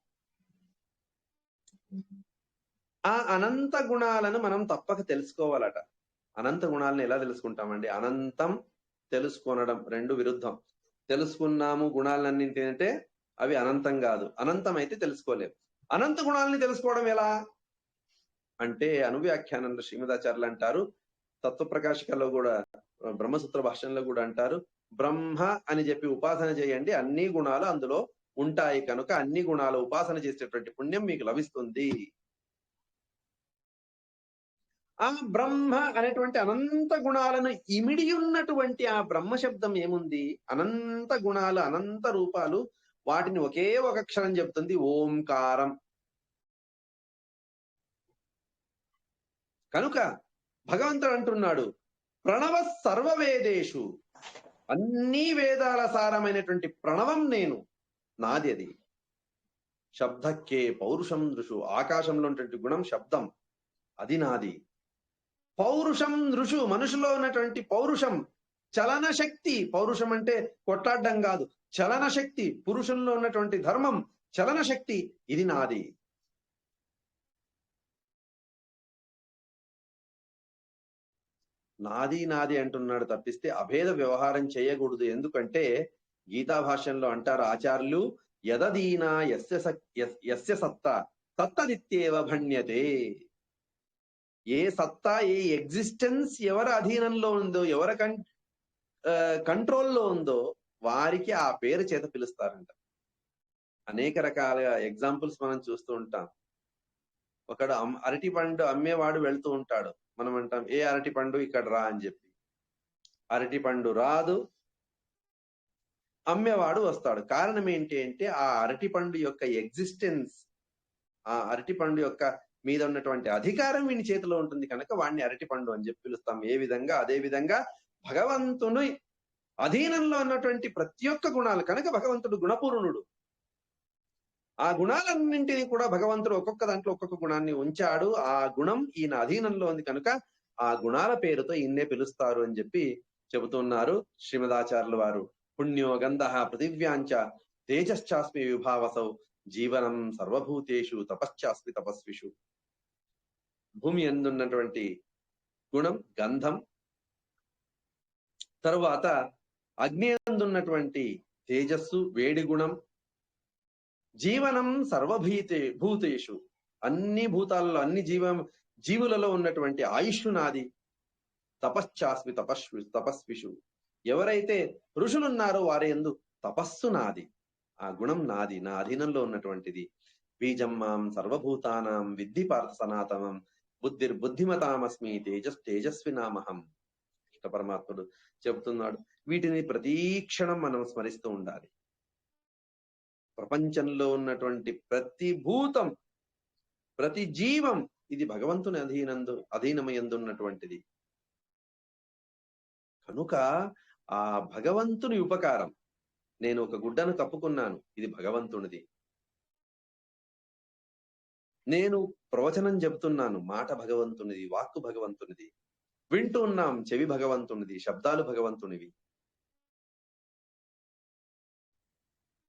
ఆ అనంత గుణాలను మనం తప్పక తెలుసుకోవాలట. అనంత గుణాలను ఎలా తెలుసుకుంటామండి? అనంతం తెలుసుకొనడం రెండు విరుద్ధం. తెలుసుకున్నాము గుణాలన్నింటి అంటే అవి అనంతం కాదు, అనంతం అయితే తెలుసుకోలేము. అనంత గుణాలని తెలుసుకోవడం ఎలా? అంటే అనువ్యాఖ్యానంలో శ్రీమదాచార్యులు అంటారు, తత్వప్రకాశికలో కూడా, బ్రహ్మసూత్ర భాష్యంలో కూడా అంటారు, బ్రహ్మ అని చెప్పి ఉపాసన చేయండి, అన్ని గుణాలు అందులో ఉంటాయి కనుక అన్ని గుణాలు ఉపాసన చేసేటువంటి పుణ్యం మీకు లభిస్తుంది. ఆ బ్రహ్మ అనేటువంటి అనంత గుణాలను ఇమిడి ఉన్నటువంటి ఆ బ్రహ్మ శబ్దం ఏముంది? అనంత గుణాలు, అనంత రూపాలు, వాటిని ఒకే ఒక అక్షరం చెప్తుంది, ఓంకారం. కనుక భగవంతుడు అంటున్నాడు, ప్రణవ సర్వవేదేషు, అన్ని వేదాల సారమైనటువంటి ప్రణవం నేను, నాది అది. శబ్దకే పౌరుషం దృషు, ఆకాశంలో ఉన్నటువంటి గుణం శబ్దం, అది నాది. పౌరుషం ఋషు, మనుషులో ఉన్నటువంటి పౌరుషం, చలన శక్తి, పౌరుషం అంటే కొట్లాడడం కాదు, చలన శక్తి, పురుషుల్లో ఉన్నటువంటి ధర్మం, చలన శక్తి, ఇది నాది. నాది నాది అంటున్నాడు తప్పిస్తే అభేద వ్యవహారం చేయకూడదు. ఎందుకంటే గీతా భాష్యంలో అంటారు ఆచార్యులు, యదదీనా యస్య సత్తా తత్తదిత్యేవ భణ్యతే. ఏ సత్తా, ఏ ఎగ్జిస్టెన్స్ ఎవరి అధీనంలో ఉందో, ఎవరి కంట్రోల్లో ఉందో వారికి ఆ పేరు చేత పిలుస్తారంట. అనేక రకాల ఎగ్జాంపుల్స్ మనం చూస్తూ ఉంటాం. ఒకడు అరటి పండు అమ్మేవాడు వెళ్తూ ఉంటాడు, మనం అంటాం ఏ అరటి పండు ఇక్కడ రా అని చెప్పి. అరటి పండు రాదు, అమ్మేవాడు వస్తాడు. కారణం ఏంటి అంటే ఆ అరటి పండు యొక్క ఎగ్జిస్టెన్స్, ఆ అరటి పండు యొక్క మీద ఉన్నటువంటి అధికారం వీని చేతిలో ఉంటుంది కనుక వాడిని అరటి పండు అని చెప్పి పిలుస్తాం. ఏ విధంగా, అదే విధంగా భగవంతుని అధీనంలో ఉన్నటువంటి ప్రతి ఒక్క గుణాలు కనుక భగవంతుడు గుణపూర్ణుడు. ఆ గుణాలన్నింటినీ కూడా భగవంతుడు ఒక్కొక్క దాంట్లో ఒక్కొక్క గుణాన్ని ఉంచాడు. ఆ గుణం ఈయన అధీనంలో ఉంది కనుక ఆ గుణాల పేరుతో ఈయన్నే పిలుస్తారు అని చెప్పి చెబుతున్నారు శ్రీమదాచార్యుల వారు. పుణ్యో గంధ పృథివ్యాంచ తేజశ్చాస్మి విభావసౌ జీవనం సర్వభూతేషు తపశ్చాస్మి తపస్విషు. భూమి ఎందున్నటువంటి గుణం గంధం, తరువాత అగ్ని ఎందున్నటువంటి తేజస్సు వేడి గుణం, జీవనం భూతేషు, అన్ని భూతాలలో అన్ని జీవులలో ఉన్నటువంటి ఆయుష్ నాది. తపశ్చాస్మి తపస్విషు, ఎవరైతే ఋషులున్నారో వారి యందు తపస్సు నాది, ఆ గుణం నాది, నా అధీనంలో ఉన్నటువంటిది. బీజం మాం సర్వభూతానాం విద్ధి పార్థ సనాతనం బుద్ధిర్బుద్ధిమతామస్మి తేజస్వినామహం. కృష్ణ పరమాత్ముడు చెబుతున్నాడు. వీటిని ప్రతీక్షణం మనం స్మరిస్తూ ఉండాలి. ప్రపంచంలో ఉన్నటువంటి ప్రతి భూతం, ప్రతి జీవం ఇది భగవంతుని అధీనమయందున్నటువంటిది కనుక ఆ భగవంతుని ఉపకారం. నేను ఒక గుడ్డను కప్పుకున్నాను, ఇది భగవంతునిది. నేను ప్రవచనం చెబుతున్నాను, మాట భగవంతునిది, వాక్కు భగవంతునిది. వింటూ ఉన్నాం, చెవి భగవంతునిది, శబ్దాలు భగవంతునివి.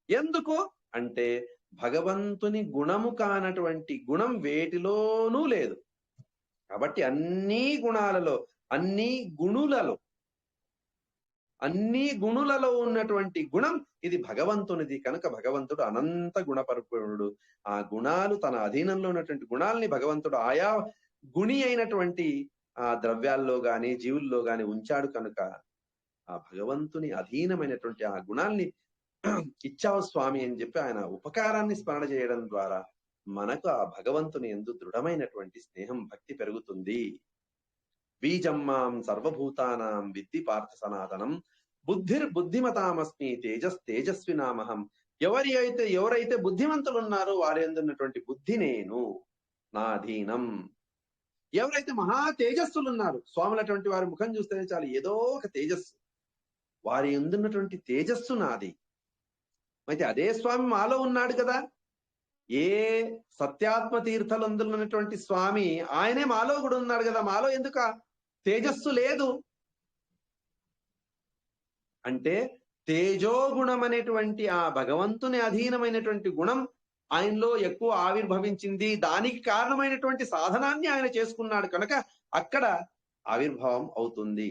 ఎందుకు అంటే భగవంతుని గుణము కానటువంటి గుణం వేటిలోనూ లేదు. కాబట్టి అన్ని గుణాలలో, అన్ని గుణులలో ఉన్నటువంటి గుణం ఇది భగవంతునిది కనుక భగవంతుడు అనంత గుణపరిపూర్ణుడు. ఆ గుణాలు తన అధీనంలో ఉన్నటువంటి గుణాలని భగవంతుడు ఆయా గుణి అయినటువంటి ఆ ద్రవ్యాల్లో గాని జీవుల్లో గాని ఉంచాడు కనుక ఆ భగవంతుని అధీనమైనటువంటి ఆ గుణాల్ని ఇచ్చావు స్వామి అని చెప్పి ఆయన ఉపకారాన్ని స్మరణ చేయడం ద్వారా మనకు ఆ భగవంతుని యందు దృఢమైనటువంటి స్నేహం, భక్తి పెరుగుతుంది. బీజమ్మాం సర్వభూతానాం విద్ధి పార్థ సనాతనం బుద్ధిర్బుద్ధిమతామస్మి తేజస్వినామహం. ఎవరైతే బుద్ధిమంతులు ఉన్నారో వారి యందున్నటువంటి బుద్ధి నేను, నా అధీనం. ఎవరైతే మహా తేజస్సులు ఉన్నారు, స్వాములటువంటి వారి ముఖం చూస్తేనే చాలు ఏదో ఒక తేజస్సు, వారి యందున్నటువంటి తేజస్సు నాది. అయితే అదే స్వామి మాలో ఉన్నాడు కదా. ఏ సత్యాత్మ తీర్థలందులో ఉన్నటువంటి స్వామి ఆయనే మాలో కూడా ఉన్నాడు కదా. మాలో ఎందుకు తేజస్సు లేదు అంటే తేజోగుణం అనేటువంటి ఆ భగవంతుని అధీనమైనటువంటి గుణం ఆయనలో ఎక్కువ ఆవిర్భవించింది. దానికి కారణమైనటువంటి సాధనాన్ని ఆయన చేసుకున్నాడు కనుక అక్కడ ఆవిర్భావం అవుతుంది.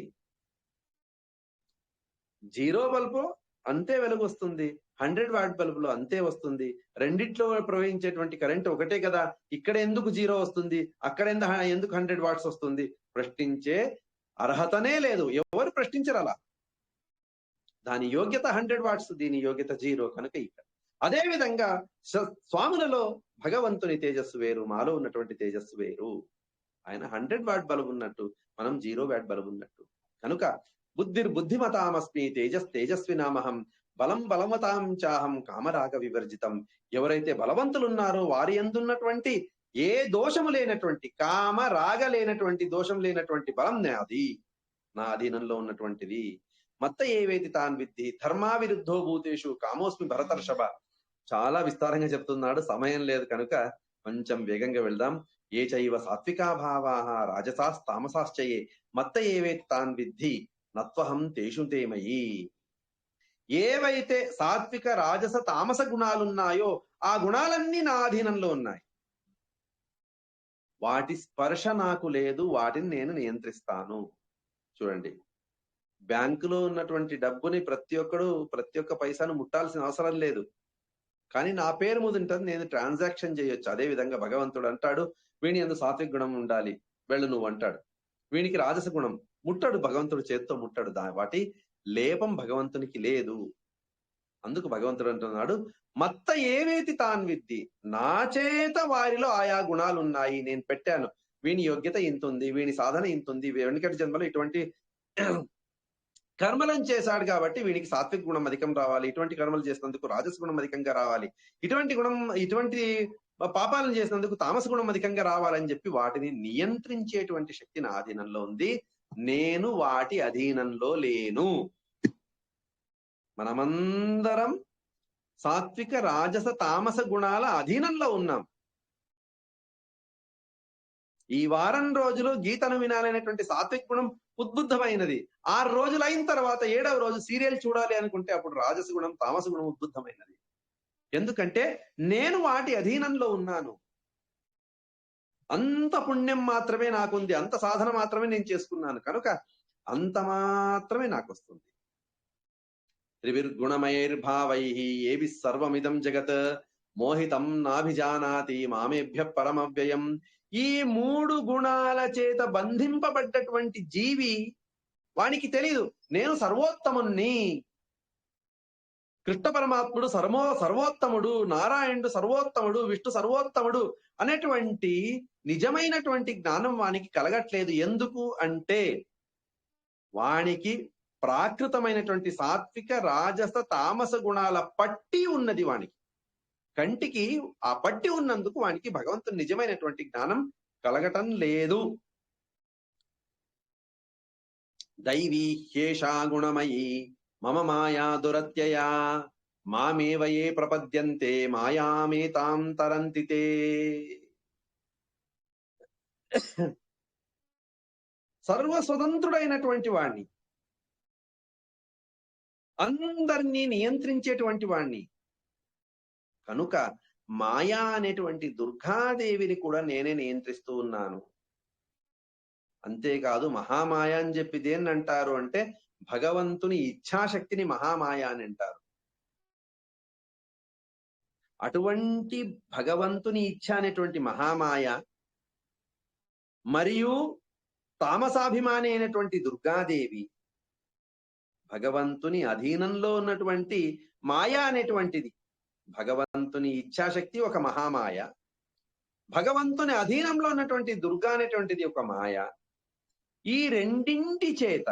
జీరో బల్బు అంతే వెలుగు వస్తుంది. 100 వాట్ బల్బులో అంతే వస్తుంది. రెండిట్లో ప్రవహించేటువంటి కరెంట్ ఒకటే కదా, ఇక్కడ ఎందుకు 0 వస్తుంది, అక్కడ ఎందుకు 100 వాట్స్ వస్తుంది? ప్రశ్నించే అర్హతనే లేదు. ఎవరు ప్రశ్నించరు అలా. దాని యోగ్యత 100 వాట్స్, దీని యోగ్యత 0 కనుక ఇక్కడ. అదే విధంగా స్వాములలో భగవంతుని తేజస్సు వేరు, మాలో ఉన్నటువంటి తేజస్సు వేరు. ఆయన 100 వాట్ బల్బు ఉన్నట్టు, మనం 0 వాట్ బల్బు ఉన్నట్టు. కనుక బుద్ధిమతామస్మి తేజస్వినామహం బలం బలవతాం చాహం కామరాగ వివర్జితం. ఎవరైతే బలవంతులు ఉన్నారో వారి యందున్నటువంటి ఏ దోషము లేనటువంటి, కామ రాగ లేనటువంటి, దోషం లేనటువంటి బలం నాది, నా అధీనంలో ఉన్నటువంటిది. మత్త ఏవేతి తాన్ విద్ధి ధర్మా విరుద్ధో భూతేషు కామోస్మి భరతర్షభ. చాలా విస్తారంగా చెప్తున్నాడు, సమయం లేదు కనుక కొంచెం వేగంగా వెళ్దాం. ఏ చైవ సాత్వికా భావాః రాజసాస్ తామసాశ్చయే మత్త ఏవేతి తాన్ విద్ధి నత్వహం తేషు తేమయి. ఏవైతే సాత్విక రాజస తామస గుణాలున్నాయో ఆ గుణాలన్నీ నా అధీనంలో ఉన్నాయి. వాటి స్పర్శ నాకు లేదు, వాటిని నేను నియంత్రిస్తాను. చూడండి, బ్యాంకులో ఉన్నటువంటి డబ్బుని ప్రతి ఒక్క పైసాను ముట్టాల్సిన అవసరం లేదు, కానీ నా పేరు మీద ఉంటుంది, నేను ట్రాన్సాక్షన్ చేయొచ్చు. అదే విధంగా భగవంతుడు అంటాడు, వీని యందు సాత్విక గుణం ఉండాలి, వెళ్ళు నువ్వు అంటాడు. వీనికి రాజస గుణం, ముట్టడు, భగవంతుడు చేత్తో ముట్టడు. వాటి లేపం భగవంతునికి లేదు. అందుకు భగవంతుడు అంటున్నాడు, మత్త ఏవేతి తాన్ విద్ధి, నా చేత వారిలో ఆయా గుణాలు ఉన్నాయి, నేను పెట్టాను. వీని యోగ్యత ఇంతుంది, వీని సాధన ఇంతుంది, వెనుకటి జన్మలో ఇటువంటి కర్మలను చేశాడు కాబట్టి వీనికి సాత్విక గుణం అధికం రావాలి, ఇటువంటి కర్మలు చేసినందుకు రాజస గుణం అధికంగా రావాలి, ఇటువంటి పాపాలను చేసినందుకు తామస గుణం అధికంగా రావాలని చెప్పి వాటిని నియంత్రించేటువంటి శక్తి నా అధీనంలో ఉంది. నేను వాటి అధీనంలో లేను. మనమందరం సాత్విక రాజస తామస గుణాల అధీనంలో ఉన్నాం. ఈ వారం రోజులు గీతను వినాలనేటువంటి సాత్విక గుణం ఉద్బుద్ధమైనది. 6 రోజులు అయిన తర్వాత 7వ రోజు సీరియల్ చూడాలి అనుకుంటే అప్పుడు రాజస గుణం తామస గుణం ఉద్బుద్ధమైనది. ఎందుకంటే నేను వాటి అధీనంలో ఉన్నాను. అంత పుణ్యం మాత్రమే నాకుంది, అంత సాధన మాత్రమే నేను చేసుకున్నాను కనుక అంత మాత్రమే నాకు వస్తుంది. త్రివిర్గుణమయైర్భావైః ఏభిః సర్వమిదం జగత్ మోహితం నాభిజానాతి మామేభ్య పరమవ్యయం. ఈ 3 గుణాల చేత బంధింపబడ్డటువంటి జీవి, వానికి తెలీదు నేను సర్వోత్తముణ్ణి, కృష్ణ పరమాత్ముడు సర్వోత్తముడు, నారాయణుడు సర్వోత్తముడు, విష్ణు సర్వోత్తముడు అనేటువంటి నిజమైనటువంటి జ్ఞానం వానికి కలగట్లేదు. ఎందుకు అంటే వానికి ప్రాకృతమైనటువంటి సాత్విక రాజస తామస గుణాల పట్టి ఉన్నది. వానికి కంటికి ఆ పట్టి ఉన్నందుకు వానికి భగవంతుని నిజమైనటువంటి జ్ఞానం కలగటం లేదు. దైవీ హ్యేషా గుణమయీ మమ మాయా దురత్యయా మామేవయే ప్రపద్యంతే మాయామేతాం తరంతితే. సర్వస్వతంత్రుడైనటువంటి వాణ్ణి, అందరినీ నియంత్రించేటువంటి వాణ్ణి కనుక మాయా అనేటువంటి దుర్గాదేవిని కూడా నేనే నియంత్రిస్తూ ఉన్నాను. అంతేకాదు మహామాయ అని చెప్పి దేన్ని అంటారు అంటే భగవంతుని ఇచ్ఛాశక్తిని మహామాయ అని అంటారు. అటువంటి భగవంతుని ఇచ్ఛ అనేటువంటి మహామాయ మరియు తామసాభిమాని అయినటువంటి దుర్గాదేవి, భగవంతుని అధీనంలో ఉన్నటువంటి మాయ అనేటువంటిది, భగవంతుని ఇచ్ఛాశక్తి ఒక మహామాయ, భగవంతుని అధీనంలో ఉన్నటువంటి దుర్గా అనేటువంటిది ఒక మాయ. ఈ రెండింటి చేత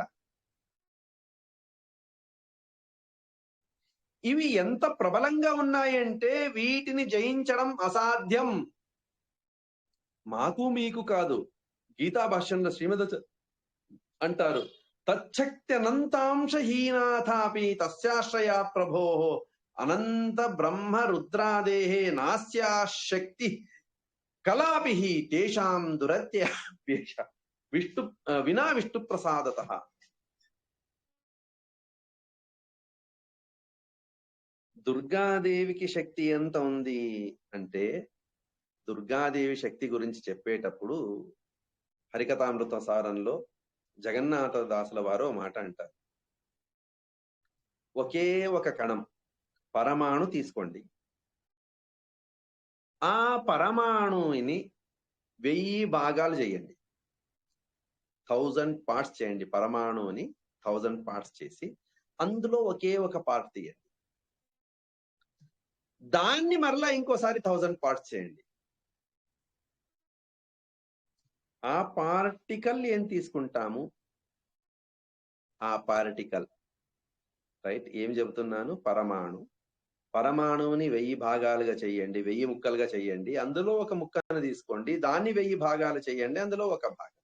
ఇవి ఎంత ప్రబలంగా ఉన్నాయంటే వీటిని జయించడం అసాధ్యం. మాకు మీకు కాదు, గీతా భాష్యంలో శ్రీమద్ అంటారు, తచ్చక్త్యనంతాంశహీనాథాపి తస్యాశ్రయా ప్రభో అనంత బ్రహ్మ రుద్రాదేహే నాస్యా శక్తి కలాపి తేషాం దురత్యేష వినా విష్ణు ప్రసాదతః. దుర్గాదేవికి శక్తి ఎంత ఉంది అంటే, దుర్గాదేవి శక్తి గురించి చెప్పేటప్పుడు హరికథామృత సారంలో జగన్నాథ దాసుల వారు మాట అంటారు, ఒకే ఒక కణం పరమాణు తీసుకోండి. ఆ పరమాణువుని 1000 భాగాలు చేయండి. 1000 పార్ట్స్ చేయండి. పరమాణువుని 1000 పార్ట్స్ చేసి అందులో ఒకే ఒక పార్ట్ తీయండి. దాన్ని మరలా ఇంకోసారి 1000 పార్ట్స్ చేయండి. ఆ పార్టికల్ ఏం తీసుకుంటాము, ఆ పార్టికల్ రైట్ ఏం చెబుతున్నాను, పరమాణువుని 1000 భాగాలుగా చేయండి, 1000 ముక్కలుగా చేయండి. అందులో ఒక ముక్కను తీసుకోండి, దాన్ని 1000 భాగాలు చేయండి, అందులో ఒక భాగం.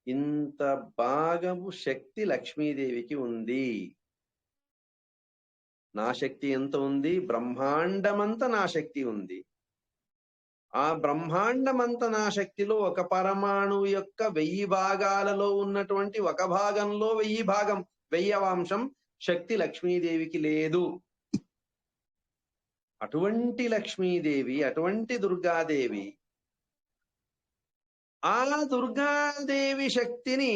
ఇంత భాగము శక్తి లక్ష్మీదేవికి ఉంది. నా శక్తి ఎంత ఉంది? బ్రహ్మాండమంతా నా శక్తి ఉంది. ఆ బ్రహ్మాండమంత నా శక్తిలో ఒక పరమాణువు యొక్క 1000 భాగాలలో ఉన్నటువంటి ఒక భాగంలో 1000 భాగం 1000వ శక్తి లక్ష్మీదేవికి లేదు. అటువంటి లక్ష్మీదేవి, అటువంటి దుర్గాదేవి, ఆ దుర్గాదేవి శక్తిని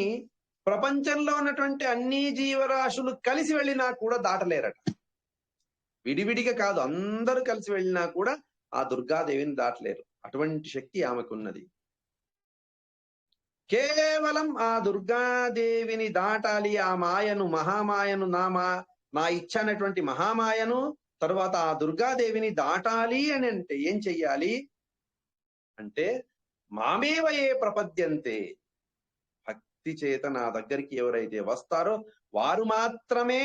ప్రపంచంలో ఉన్నటువంటి అన్ని జీవరాశులు కలిసి వెళ్ళినా కూడా దాటలేరట. విడివిడిగా కాదు, అందరూ కలిసి వెళ్ళినా కూడా ఆ దుర్గాదేవిని దాటలేరు. అటువంటి శక్తి ఆమెకున్నది. కేవలం ఆ దుర్గాదేవిని దాటాలి, ఆ మాయను, మహామాయను, నా ఇచ్చ అనేటువంటి మహామాయను, తరువాత ఆ దుర్గాదేవిని దాటాలి అని అంటే ఏం చెయ్యాలి అంటే, మామేవయే ప్రపద్యంతే, భక్తి చేత నా దగ్గరికి ఎవరైతే వస్తారో వారు మాత్రమే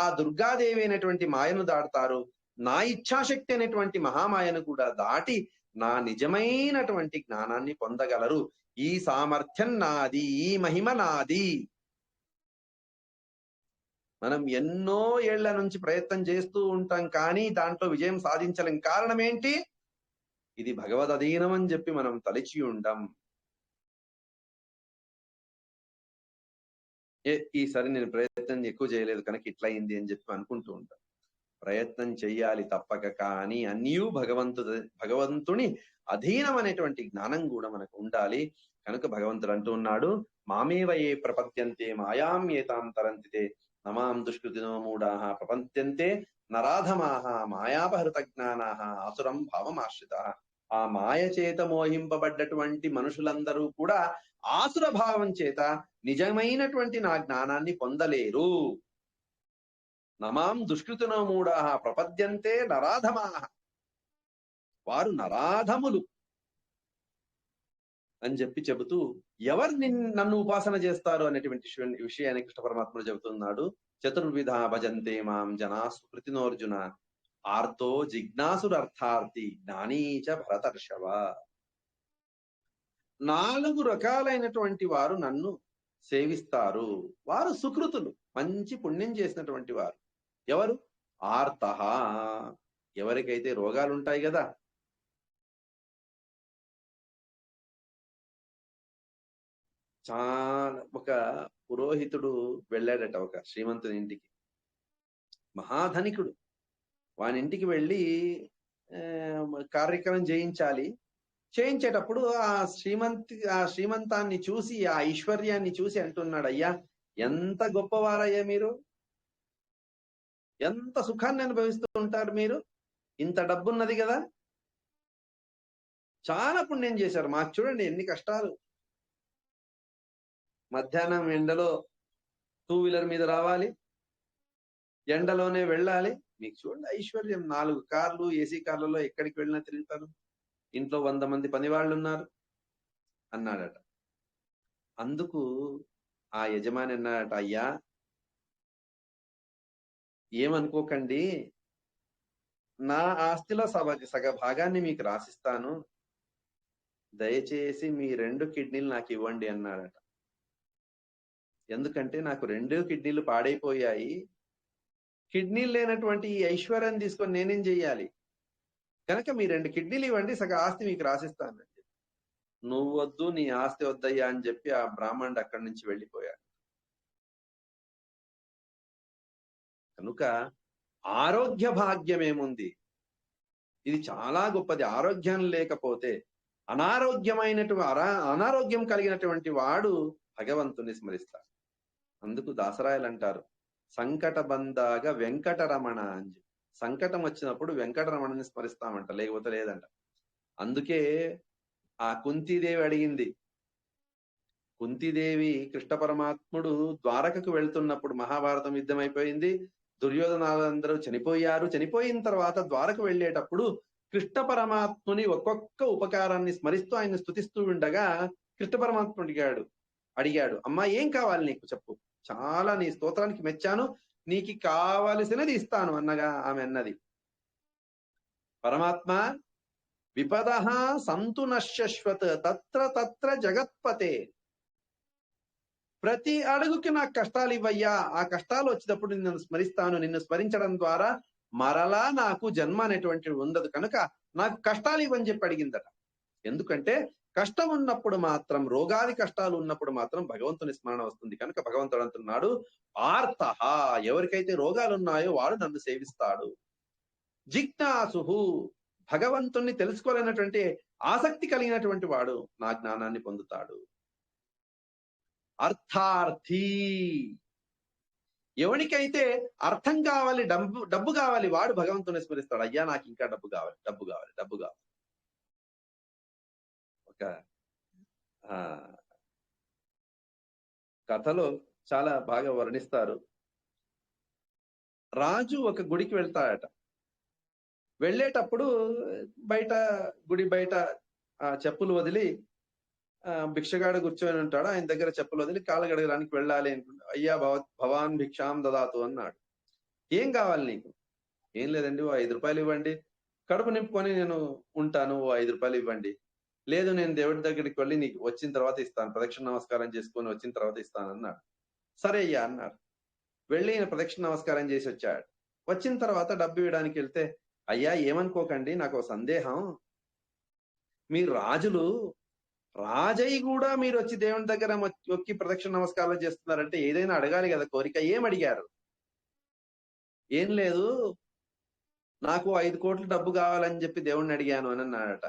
ఆ దుర్గాదేవి అనేటువంటి మాయను దాటుతారు. నా ఇచ్ఛాశక్తి అనేటువంటి మహామాయను కూడా దాటి నా నిజమైనటువంటి జ్ఞానాన్ని పొందగలరు. ఈ సామర్థ్యం నాది, ఈ మహిమ నాది. మనం ఎన్నో ఏళ్ల నుంచి ప్రయత్నం చేస్తూ ఉంటాం, కానీ దాంట్లో విజయం సాధించలేం. కారణం ఏంటి? ఇది భగవద్ అధీనం అని చెప్పి మనం తలచి ఉండం. ఈసారి నేను ప్రయత్నం ఎక్కువ చేయలేదు కనుక ఇట్లా అయింది అని చెప్పి అనుకుంటూ ఉంటాం. ప్రయత్నం చెయ్యాలి తప్పక. కానీ అన్నీ భగవంతుని అధీనం అనేటువంటి జ్ఞానం కూడా మనకు ఉండాలి. కనుక భగవంతుడు అంటూ ఉన్నాడు, మామేవయే ప్రపద్యంతే మాయాం ఏతాం తరంతితే నమాం దుష్కృతినో మూఢాః ప్రపద్యంతే నరాధమాః మాయాపహృత జ్ఞానాః ఆసురం భావమాశ్రితాః. ఆ మాయ చేత మోహింపబడ్డటువంటి మనుషులందరూ కూడా ఆసుర భావం చేత నిజమైనటువంటి నా జ్ఞానాన్ని పొందలేరు. నమాం దుష్కృతినో మూఢాః ప్రపద్యంతే నరాధమాః, వారు నరాధములు అని చెప్పి చెబుతూ, ఎవరు నన్ను ఉపాసన చేస్తారు అనేటువంటి విషయాన్ని కృష్ణ పరమాత్ముడు చెబుతున్నాడు. చతుర్విధ భజంతే మాం జనా సుకృతినోర్జున ఆర్తో జిజ్ఞాసురర్థార్థి జ్ఞానీచ భరతర్షవ. 4 రకాలైనటువంటి వారు నన్ను సేవిస్తారు. వారు సుకృతులు, మంచి పుణ్యం చేసినటువంటి వారు. ఎవరు? ఆర్తః, ఎవరికైతే రోగాలు ఉంటాయి కదా, చాలా ఒక పురోహితుడు వెళ్ళాడట ఒక శ్రీమంతుని ఇంటికి, మహాధనికుడు. వాని ఇంటికి వెళ్ళి కార్యక్రమం చేయించేటప్పుడు ఆ శ్రీమంతాన్ని చూసి, ఆ ఐశ్వర్యాన్ని చూసి అంటున్నాడు, అయ్యా ఎంత గొప్పవారయ్యా మీరు, ఎంత సుఖాన్ని అనుభవిస్తూ ఉంటారు మీరు, ఇంత డబ్బున్నది కదా, చాలా పుణ్యం చేశారు. మాకు చూడండి ఎన్ని కష్టాలు, మధ్యాహ్నం ఎండలో 2 వీలర్ మీద రావాలి, ఎండలోనే వెళ్ళాలి, మీకు చూడండి ఐశ్వర్యం, 4 కార్లు ఏసీ కార్లలో ఎక్కడికి వెళ్ళినా తిరుగుతారు, ఇంట్లో 100 మంది పనివాళ్ళు ఉన్నారు అన్నాడట. అందుకు ఆ యజమాని అన్నాడట, అయ్యా ఏమనుకోకండి, నా ఆస్తిలో సగ భాగాన్ని మీకు రాసిస్తాను, దయచేసి మీ 2 కిడ్నీలు నాకు ఇవ్వండి అన్నాడట. ఎందుకంటే నాకు 2 కిడ్నీలు పాడైపోయాయి, కిడ్నీలు లేనటువంటి ఈ ఐశ్వర్యం తీసుకొని నేనేం చెయ్యాలి, కనుక మీ 2 కిడ్నీలు ఇవ్వండి, సగ ఆస్తి మీకు రాసిస్తాను. నువ్వు వద్దు, నీ ఆస్తి వద్దయ్యా అని చెప్పి ఆ బ్రాహ్మణుడు అక్కడి నుంచి వెళ్ళిపోయాడు. కనుక ఆరోగ్య భాగ్యం ఏముంది, ఇది చాలా గొప్పది. ఆరోగ్యం లేకపోతే అనారోగ్యం కలిగినటువంటి వాడు భగవంతుని స్మరిస్తాడు. అందుకు దాసరాయలు అంటారు, సంకట బందాగా వెంకటరమణ అని చెప్పి. సంకటం వచ్చినప్పుడు వెంకటరమణని స్మరిస్తామంట, లేకపోతే లేదంట. అందుకే ఆ కుంతీదేవి అడిగింది. కుంతీదేవి కృష్ణ పరమాత్ముడు ద్వారకకు వెళ్తున్నప్పుడు మహాభారతం యుద్ధం అయిపోయింది, దుర్యోధనాలందరూ చనిపోయారు. చనిపోయిన తర్వాత ద్వారకు వెళ్ళేటప్పుడు కృష్ణ పరమాత్ముని ఒక్కొక్క ఉపకారాన్ని స్మరిస్తూ ఆయన స్తుతిస్తూ ఉండగా కృష్ణ పరమాత్ముడు అడిగాడు, అమ్మా ఏం కావాలి నీకు చెప్పు, చాలా నీ స్తోత్రానికి మెచ్చాను, నీకు కావలసినది ఇస్తాను అన్నగా ఆమె అన్నది, పరమాత్మ విపద సంతు నశ్యశ్వత్ తత్ర తత్ర జగత్పతే, ప్రతి అడుగుకి నాకు కష్టాలు ఇవ్వయ్యా, ఆ కష్టాలు వచ్చినప్పుడు నిన్ను స్మరిస్తాను, నిన్ను స్మరించడం ద్వారా మరలా నాకు జన్మ అనేటువంటిది ఉండదు, కనుక నాకు కష్టాలు ఇవ్వని చెప్పి అడిగిందట. ఎందుకంటే కష్టం ఉన్నప్పుడు మాత్రం, రోగాది కష్టాలు ఉన్నప్పుడు మాత్రం భగవంతుని స్మరణ వస్తుంది. కనుక భగవంతుడు అంటున్నాడు, ఆర్త, ఎవరికైతే రోగాలు ఉన్నాయో వాడు నన్ను సేవిస్తాడు. జిజ్ఞాసు, భగవంతుణ్ణి తెలుసుకోలేనటువంటి ఆసక్తి కలిగినటువంటి వాడు నా జ్ఞానాన్ని పొందుతాడు. అర్థార్థి, ఎవరికైతే అర్థం కావాలి, డబ్బు కావాలి, వాడు భగవంతుని స్మరిస్తాడు. అయ్యా నాకు ఇంకా డబ్బు కావాలి, డబ్బు కావాలి, డబ్బు కావాలి. ఒక కథలో చాలా బాగా వర్ణిస్తారు. రాజు ఒక గుడికి వెళ్తాడట. వెళ్ళేటప్పుడు బయట, గుడి బయట చెప్పులు వదిలి భిక్షగాడు కూర్చొని ఉంటాడు, ఆయన దగ్గర చెప్పులు వదిలి కాళ్ళు గడగడానికి వెళ్ళాలి అనుకుంటా. అయ్యా భవాన్ భిక్షాం దదాతు అన్నాడు. ఏం కావాలి నీకు? ఏం లేదండి, ఓ 5 రూపాయలు ఇవ్వండి, కడుపు నింపుకొని నేను ఉంటాను, ఓ 5 రూపాయలు ఇవ్వండి. లేదు, నేను దేవుడి దగ్గరికి వెళ్ళి నీకు వచ్చిన తర్వాత ఇస్తాను, ప్రదక్షిణ నమస్కారం చేసుకొని వచ్చిన తర్వాత ఇస్తాను అన్నాడు. సరే అయ్యా అన్నాడు. వెళ్ళి ప్రదక్షిణ నమస్కారం చేసి వచ్చాడు. వచ్చిన తర్వాత డబ్బు ఇవ్వడానికి వెళ్తే, అయ్యా ఏమనుకోకండి, నాకు సందేహం, మీరు రాజయ్య కూడా మీరు వచ్చి దేవుని దగ్గర మొక్కి ప్రదక్షిణ నమస్కారాలు చేస్తున్నారంటే ఏదైనా అడగాలి కదా కోరిక. ఏం అడిగారు? ఏం లేదు, నాకు 5 కోట్ల డబ్బు కావాలని చెప్పి దేవుణ్ణి అడిగాను అని అన్నాడట.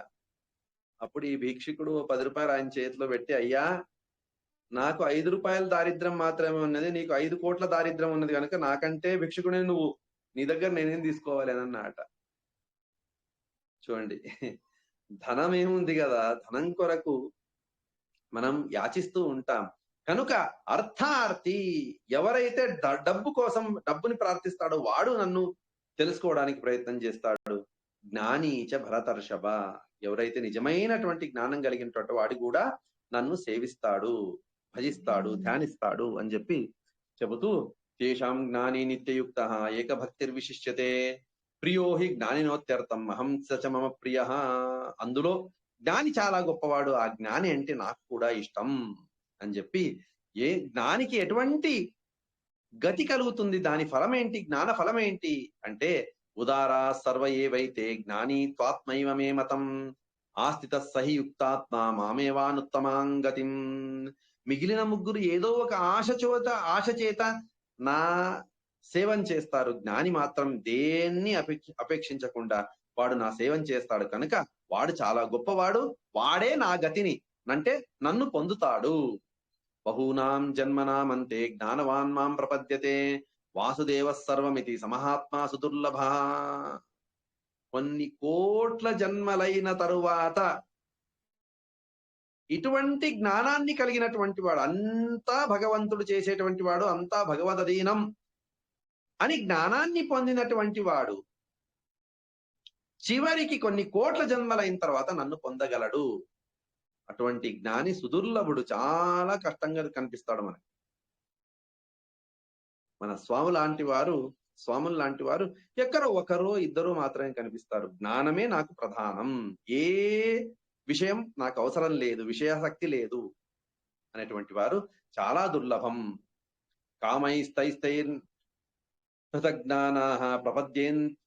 అప్పుడు ఈ భిక్షకుడు 10 రూపాయలు ఆయన చేతిలో పెట్టి, అయ్యా నాకు 5 రూపాయల దారిద్ర్యం మాత్రమే ఉన్నది, నీకు 5 కోట్ల దారిద్ర్యం ఉన్నది, కనుక నాకంటే భిక్షకుడే నువ్వు, నీ దగ్గర నేనేం తీసుకోవాలి అని అన్నాడట. చూడండి, ధనం ఏముంది కదా, ధనం కొరకు మనం యాచిస్తూ ఉంటాం. కనుక అర్థార్థి, ఎవరైతే డబ్బు కోసం డబ్బుని ప్రార్థిస్తాడో వాడు నన్ను తెలుసుకోవడానికి ప్రయత్నం చేస్తాడు. జ్ఞానీచ భరతర్షభ, ఎవరైతే నిజమైనటువంటి జ్ఞానం కలిగినటువంటి వాడు కూడా నన్ను సేవిస్తాడు, భజిస్తాడు, ధ్యానిస్తాడు అని చెప్పి చెబుతూ, తేషాం జ్ఞాని నిత్యయుక్త ఏకభక్తిర్విశిష్యతే ప్రియో హి జ్ఞానినోత్యర్థం అహం సచ మమ ప్రియ. అందులో జ్ఞాని చాలా గొప్పవాడు, ఆ జ్ఞాని అంటే నాకు కూడా ఇష్టం అని చెప్పి, ఏ జ్ఞానికి ఎటువంటి గతి కలుగుతుంది, దాని ఫలం ఏంటి, జ్ఞాన ఫలం ఏంటి అంటే, ఉదారా సర్వ ఏవైతే జ్ఞాని త్వాత్మైవ మే మతం ఆస్థిత సహి యుక్తాత్మ మామేవానుత్తమాంగతిం. మిగిలిన ముగ్గురు ఏదో ఒక ఆశ చేత నా సేవం చేస్తారు, జ్ఞాని మాత్రం దేన్ని అపేక్షించకుండా వాడు నా సేవం చేస్తాడు, కనుక వాడు చాలా గొప్పవాడు, వాడే నా గతిని అంటే నన్ను పొందుతాడు. బహూనాం జన్మనామంతే జ్ఞానవాన్ మాం ప్రపద్యతే వాసుదేవ సర్వమితి సమహాత్మా సుదుర్లభ. కొన్ని కోట్ల జన్మలైన తరువాత ఇటువంటి జ్ఞానాన్ని కలిగినటువంటి వాడు, అంతా భగవంతుడు చేసేటువంటి వాడు, అంతా భగవదధీనం అని జ్ఞానాన్ని పొందినటువంటి వాడు చివరికి కొన్ని కోట్ల జన్మలైన తర్వాత నన్ను పొందగలడు. అటువంటి జ్ఞాని సుదుర్లభుడు, చాలా కష్టంగా కనిపిస్తాడు మనకి. మన స్వాములు లాంటి వారు ఎక్కడో ఒకరో ఇద్దరు మాత్రమే కనిపిస్తారు. జ్ఞానమే నాకు ప్రధానం, ఏ విషయం నాకు అవసరం లేదు, విషయాసక్తి లేదు అనేటువంటి వారు చాలా దుర్లభం. కామైస్తైస్తైర్ హృతజ్ఞానాః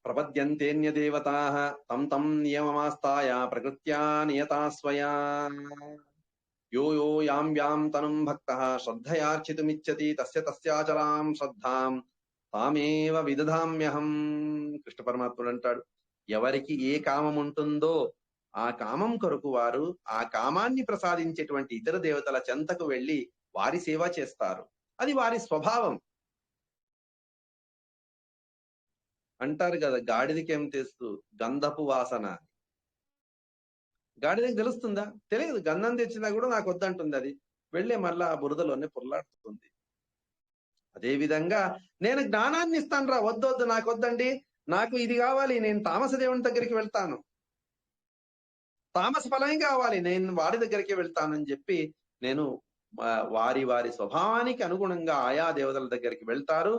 ప్రపద్యంతేన్యదేవతాః తం తం నియమమాస్తాయ ప్రకృత్యా నియతా స్వయా. యో యో యాం యాం తనుం భక్తః శ్రద్ధయార్చితుమిచ్చతి తస్యాచలాం శ్రద్ధాం తామేవ విదధామ్యహం. కృష్ణ పరమాత్ముడు అంటాడు, ఎవరికి ఏ కామం ఉంటుందో ఆ కామం కొరకు వారు ఆ కామాన్ని ప్రసాదించేటువంటి ఇతర దేవతల చెంతకు వెళ్లి వారి సేవ చేస్తారు. అది వారి స్వభావం. అంటారు కదా, గాడిదకేం తెస్తూ గంధపు వాసన. గాడిదకి తెలుస్తుందా? తెలియదు. గంధం తెచ్చినా కూడా నాకు వద్దంటుంది. అది వెళ్ళి మళ్ళా ఆ బురదలోనే పొల్లాడుతుంది. అదే విధంగా నేను జ్ఞానాన్ని ఇస్తాను రా, వద్దొద్దు నాకు వద్దండి, నాకు ఇది కావాలి, నేను తామస దేవుని దగ్గరికి వెళ్తాను, తామస ఫలం కావాలి, నేను వాడి దగ్గరికి వెళ్తానని చెప్పి నేను వారి వారి స్వభావానికి అనుగుణంగా ఆయా దేవతల దగ్గరికి వెళ్తారు.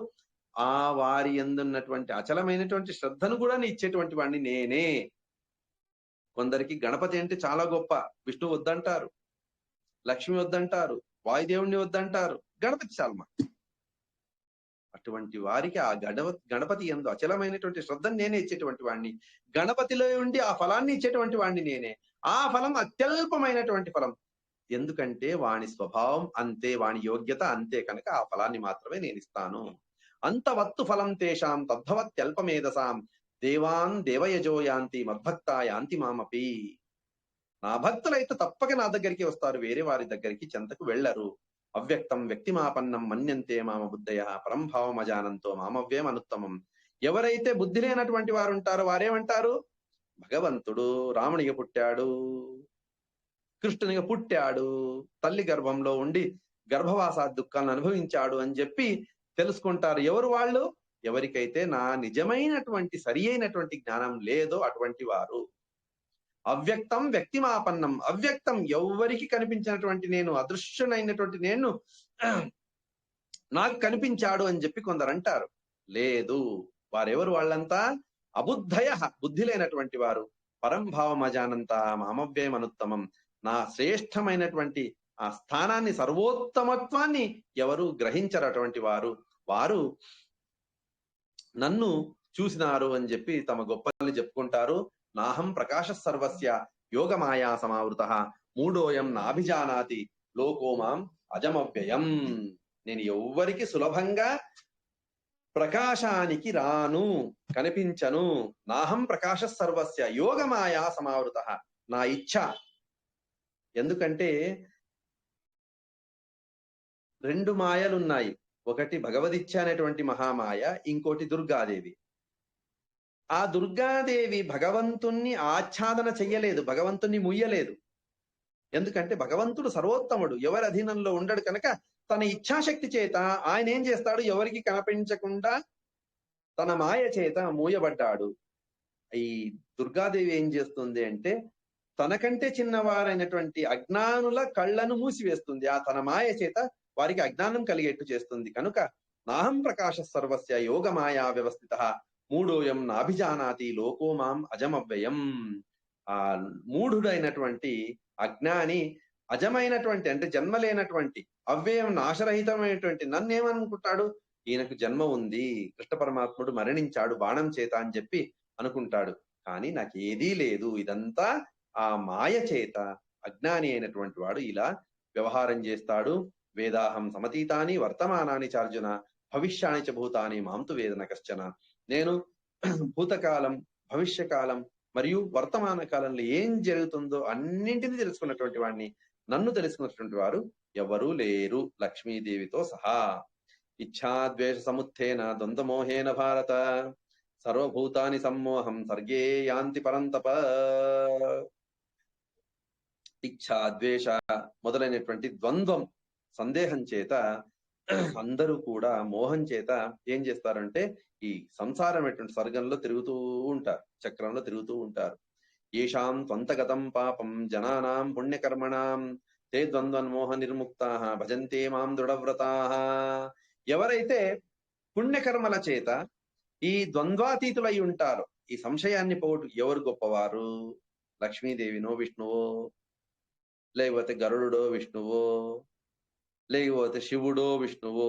ఆ వారి యందున్నటువంటి అచలమైనటువంటి శ్రద్ధను కూడా ఇచ్చేటువంటి వాడిని నేనే. కొందరికి గణపతి అంటే చాలా గొప్ప, విష్ణు వద్దంటారు, లక్ష్మి వద్దంటారు, వాయుదేవుణ్ణి వద్దంటారు, గణపతి చాలమా. అటువంటి వారికి ఆ గణపతి యందు అచలమైనటువంటి శ్రద్ధను నేనే ఇచ్చేటువంటి వాడిని. గణపతిలో ఉండి ఆ ఫలాన్ని ఇచ్చేటువంటి వాడిని నేనే. ఆ ఫలం అత్యల్పమైనటువంటి ఫలం. ఎందుకంటే వాని స్వభావం అంతే, వాని యోగ్యత అంతే కనుక ఆ ఫలాన్ని మాత్రమే నేను ఇస్తాను. అంతవత్తు ఫలం తేషాం తద్భవత్యల్పమేధసాం దేవాన్ దేవయజో యాంతి మద్భక్తా యాంతి మామపి. నా భక్తులైతే తప్పక నా దగ్గరికి వస్తారు, వేరే వారి దగ్గరికి చెంతకు వెళ్ళరు. అవ్యక్తం వ్యక్తిమాపన్నం మన్యంతే మామ బుద్ధయ పరంభావం అజానంతో మామవ్యం అనుత్తమం. ఎవరైతే బుద్ధి లేనటువంటి వారు ఉంటారో వారేమంటారు, భగవంతుడు రామునిగా పుట్టాడు, కృష్ణునిగా పుట్టాడు, తల్లి గర్భంలో ఉండి గర్భవాస దుఃఖాలను అనుభవించాడు అని చెప్పి తెలుసుకుంటారు. ఎవరు వాళ్ళు? ఎవరికైతే నా నిజమైనటువంటి సరి అయినటువంటి జ్ఞానం లేదో అటువంటి వారు. అవ్యక్తం వ్యక్తిమాపన్నం, అవ్యక్తం ఎవ్వరికి కనిపించినటువంటి నేను, అదృశ్యనైనటువంటి నేను నాకు కనిపించాడు అని చెప్పి కొందరు అంటారు. లేదు, వారెవరు? వాళ్ళంతా అబుద్ధయ, బుద్ధి లేనటువంటి వారు. పరంభావం అజానంత మామవ్యయం అనుత్తమం, నా శ్రేష్టమైనటువంటి ఆ స్థానాన్ని, సర్వోత్తమత్వాన్ని ఎవరు గ్రహించరు అటువంటి వారు. వారు నన్ను చూసినారు అని చెప్పి తమ గొప్పల్ని చెప్పుకుంటారు. నాహం ప్రకాశ సర్వస్య యోగమాయా సమావృత మూఢోయం నాభిజానాతి లోకోమాం అజమవ్యయం. నేను ఎవ్వరికి సులభంగా ప్రకాశానికి రాను, కనిపించను. నాహం ప్రకాశ సర్వస్య యోగమాయా సమావృత, నా ఇచ్ఛ. ఎందుకంటే రెండు మాయలున్నాయి, ఒకటి భగవదిచ్ఛ అనేటువంటి మహామాయ, ఇంకోటి దుర్గాదేవి. ఆ దుర్గాదేవి భగవంతుణ్ణి ఆచ్ఛాదన చెయ్యలేదు, భగవంతుణ్ణి ముయ్యలేదు. ఎందుకంటే భగవంతుడు సర్వోత్తముడు, ఎవరి అధీనంలో ఉండడు కనుక తన ఇచ్ఛాశక్తి చేత ఆయన ఏం చేస్తాడు, ఎవరికి కనిపించకుండా తన మాయ చేత మూయబడ్డాడు. ఈ దుర్గాదేవి ఏం చేస్తుంది అంటే తనకంటే చిన్నవారైనటువంటి అజ్ఞానుల కళ్ళను మూసివేస్తుంది. ఆ తన మాయ చేత వారికి అజ్ఞానం కలిగేట్టు చేస్తుంది. కనుక నాహం ప్రకాశ సర్వస్య యోగమాయా వ్యవస్థిత మూఢోయం నాభిజానాతి లోకో మాం అజమవ్యయం. ఆ మూఢుడైనటువంటి అజ్ఞాని, అజమైనటువంటి అంటే జన్మ లేనటువంటి, అవ్యయం నాశరహితమైనటువంటి నన్నేమనుకుంటాడు, ఈయనకు జన్మ ఉంది, కృష్ణ పరమాత్ముడు మరణించాడు బాణం చేత అని చెప్పి అనుకుంటాడు. కానీ నాకు ఏదీ లేదు, ఇదంతా ఆ మాయ చేత అజ్ఞాని అయినటువంటి వాడు ఇలా వ్యవహారం చేస్తాడు. వేదాహం సమతీతాని వర్తమానాని చార్జున భవిష్యాని చ భూతాని మాంతు వేదన కశ్చన. నేను భూతకాలం, భవిష్యకాలం మరియు వర్తమాన కాలంలో ఏం జరుగుతుందో అన్నింటినీ తెలుసుకున్నటువంటి వాడిని, నన్ను తెలుసుకున్నటువంటి వారు ఎవరూ లేరు, లక్ష్మీదేవితో సహా. ఇచ్ఛాద్వేష సముత్థేన ద్వంద్వమోహేన భారత సర్వభూతాని సమ్మోహం సర్గే యాంతి పరంతప. ఇచ్ఛాద్వేష మొదలైనటువంటి ద్వంద్వం, సందేహం చేత అందరూ కూడా మోహం చేత ఏం చేస్తారంటే ఈ సంసారమైనటువంటి స్వర్గంలో తిరుగుతూ ఉంటారు, చక్రంలో తిరుగుతూ ఉంటారు. ఏషాం త్వంతగతం పాపం జనానాం పుణ్యకర్మణాం తే ద్వంద్వన్మోహ నిర్ముక్తా భజంతే మాం దృఢవ్రతా. ఎవరైతే పుణ్యకర్మల చేత ఈ ద్వంద్వాతీతులై ఉంటారో, ఈ సంశయాన్ని పోగొట్టు, ఎవరు గొప్పవారు, లక్ష్మీదేవినో విష్ణువో, లేకపోతే గరుడో విష్ణువో, లేకపోతే శివుడో విష్ణువో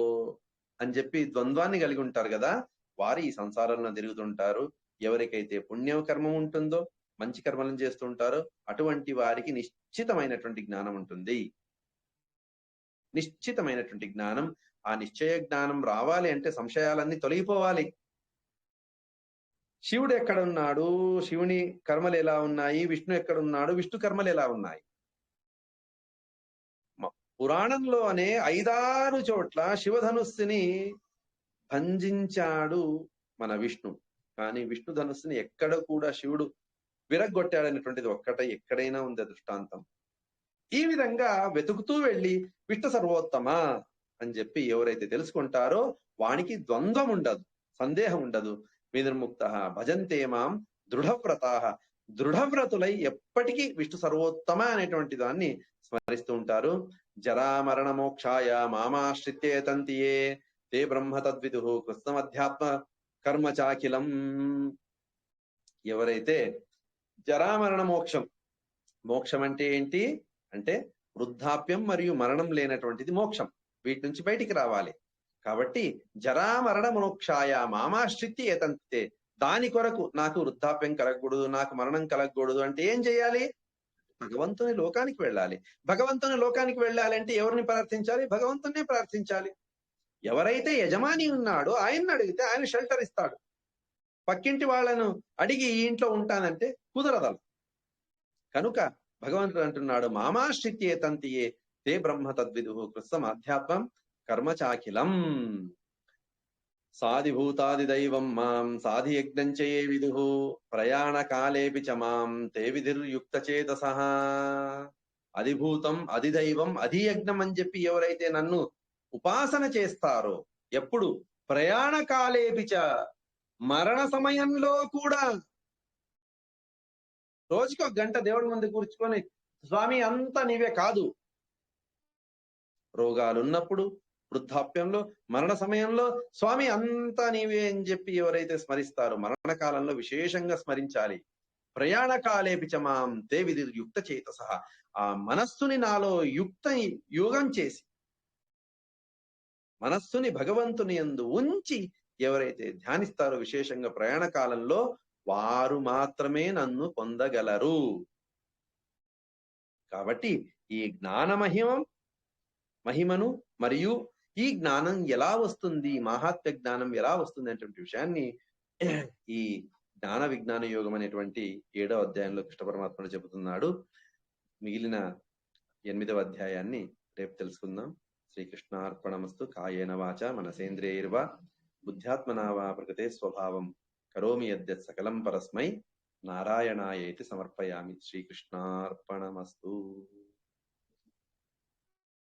అని చెప్పి ద్వంద్వాన్ని కలిగి ఉంటారు కదా, వారు ఈ సంసారంలో తిరుగుతుంటారు. ఎవరికైతే పుణ్య కర్మం ఉంటుందో, మంచి కర్మలను చేస్తుంటారో అటువంటి వారికి నిశ్చితమైనటువంటి జ్ఞానం ఉంటుంది. నిశ్చితమైనటువంటి జ్ఞానం. ఆ నిశ్చయ జ్ఞానం రావాలి అంటే సంశయాలన్నీ తొలగిపోవాలి. శివుడు ఎక్కడున్నాడు, శివుని కర్మలు ఎలా ఉన్నాయి, విష్ణు ఎక్కడున్నాడు, విష్ణు కర్మలు ఎలా ఉన్నాయి. పురాణంలోనే 5-6 చోట్ల శివధనుస్సుని భంజించాడు మన విష్ణు. కానీ విష్ణు ధనుస్సుని ఎక్కడ కూడా శివుడు విరగ్గొట్టాడనేటువంటిది ఎక్కడైనా ఉంది దృష్టాంతం. ఈ విధంగా వెతుకుతూ వెళ్ళి విష్ణు సర్వోత్తమ అని చెప్పి ఎవరైతే తెలుసుకుంటారో వానికి ద్వంద్వం ఉండదు, సందేహం ఉండదు. వినిర్ముక్త భజంతే మాం దృఢవ్రతా, దృఢవ్రతులై ఎప్పటికీ విష్ణు సర్వోత్తమ అనేటువంటి దాన్ని స్మరిస్తూ ఉంటారు. జరామరణ మోక్షాయ మామాశ్రిత్యే తంతియే తే బ్రహ్మ తద్విదు కృష్ణమధ్యాత్మ కర్మ చాకిలం. ఎవరైతే జరామరణ మోక్షం, మోక్షం అంటే ఏంటి అంటే వృద్ధాప్యం మరియు మరణం లేనటువంటిది మోక్షం. వీటి నుంచి బయటికి రావాలి. కాబట్టి జరామరణ మోక్షాయ మామాశ్రిత్య ఏతంతే, దాని కొరకు నాకు వృద్ధాప్యం కలగకూడదు, నాకు మరణం కలగకూడదు అంటే ఏం చేయాలి? భగవంతుని లోకానికి వెళ్ళాలి. భగవంతుని లోకానికి వెళ్ళాలి అంటే ఎవరిని ప్రార్థించాలి? భగవంతునే ప్రార్థించాలి. ఎవరైతే యజమాని ఉన్నాడో ఆయన్ని అడిగితే ఆయన షెల్టర్ ఇస్తాడు. పక్కింటి వాళ్ళను అడిగి ఈ ఇంట్లో ఉంటానంటే కుదరదలు. కనుక భగవంతుడు అంటున్నాడు మామాశ్రిత్యే తంతియే తే బ్రహ్మ తద్విదు కృత్సం ఆధ్యాత్మం కర్మచాఖిలం. సాధిభూతాది దైవం మాం సాధి యజ్ఞం చయే విదుః ప్రయాణ కాలేపి చ మాం తే విధిర్యుక్త చేతసః. అధిభూతం అధిదైవం అధియజ్ఞం అని చెప్పి ఎవరైతే నన్ను ఉపాసన చేస్తారో, ఎప్పుడు ప్రయాణ కాలేపి చ, మరణ సమయంలో కూడా రోజుకి 1 గంట దేవుడి ముందు కూర్చుకొని స్వామి అంతా నీవే కాదు, రోగాలు ఉన్నప్పుడు, వృద్ధాప్యంలో, మరణ సమయంలో స్వామి అంతా నీవే అని చెప్పి ఎవరైతే స్మరిస్తారో మరణకాలంలో విశేషంగా స్మరించాలి. ప్రయాణ కాలేపి చ మాం తే విధిర్యుక్త చేతసః. ఆ మనస్సుని నాలో యోగం చేసి మనస్సుని భగవంతుని యందు ఉంచి ఎవరైతే ధ్యానిస్తారో విశేషంగా ప్రయాణ కాలంలో వారు మాత్రమే నన్ను పొందగలరు. కాబట్టి ఈ జ్ఞాన మహిమను మరియు ఈ జ్ఞానం ఎలా వస్తుంది, మహాత్మ్య జ్ఞానం ఎలా వస్తుంది అనేటువంటి విషయాన్ని ఈ జ్ఞాన విజ్ఞాన యోగం అనేటువంటి 7వ అధ్యాయంలో కృష్ణ పరమాత్ముడు చెబుతున్నాడు. మిగిలిన 8వ అధ్యాయాన్ని రేపు తెలుసుకుందాం. శ్రీకృష్ణార్పణమస్తు. కాయేన వాచ మనసేంద్రియైర్వా బుద్ధ్యాత్మనా వా ప్రకృతే స్వభావం కరోమి యద్యత్ సకలం పరస్మై నారాయణాయేతి సమర్పయామి. శ్రీకృష్ణార్పణమస్తు.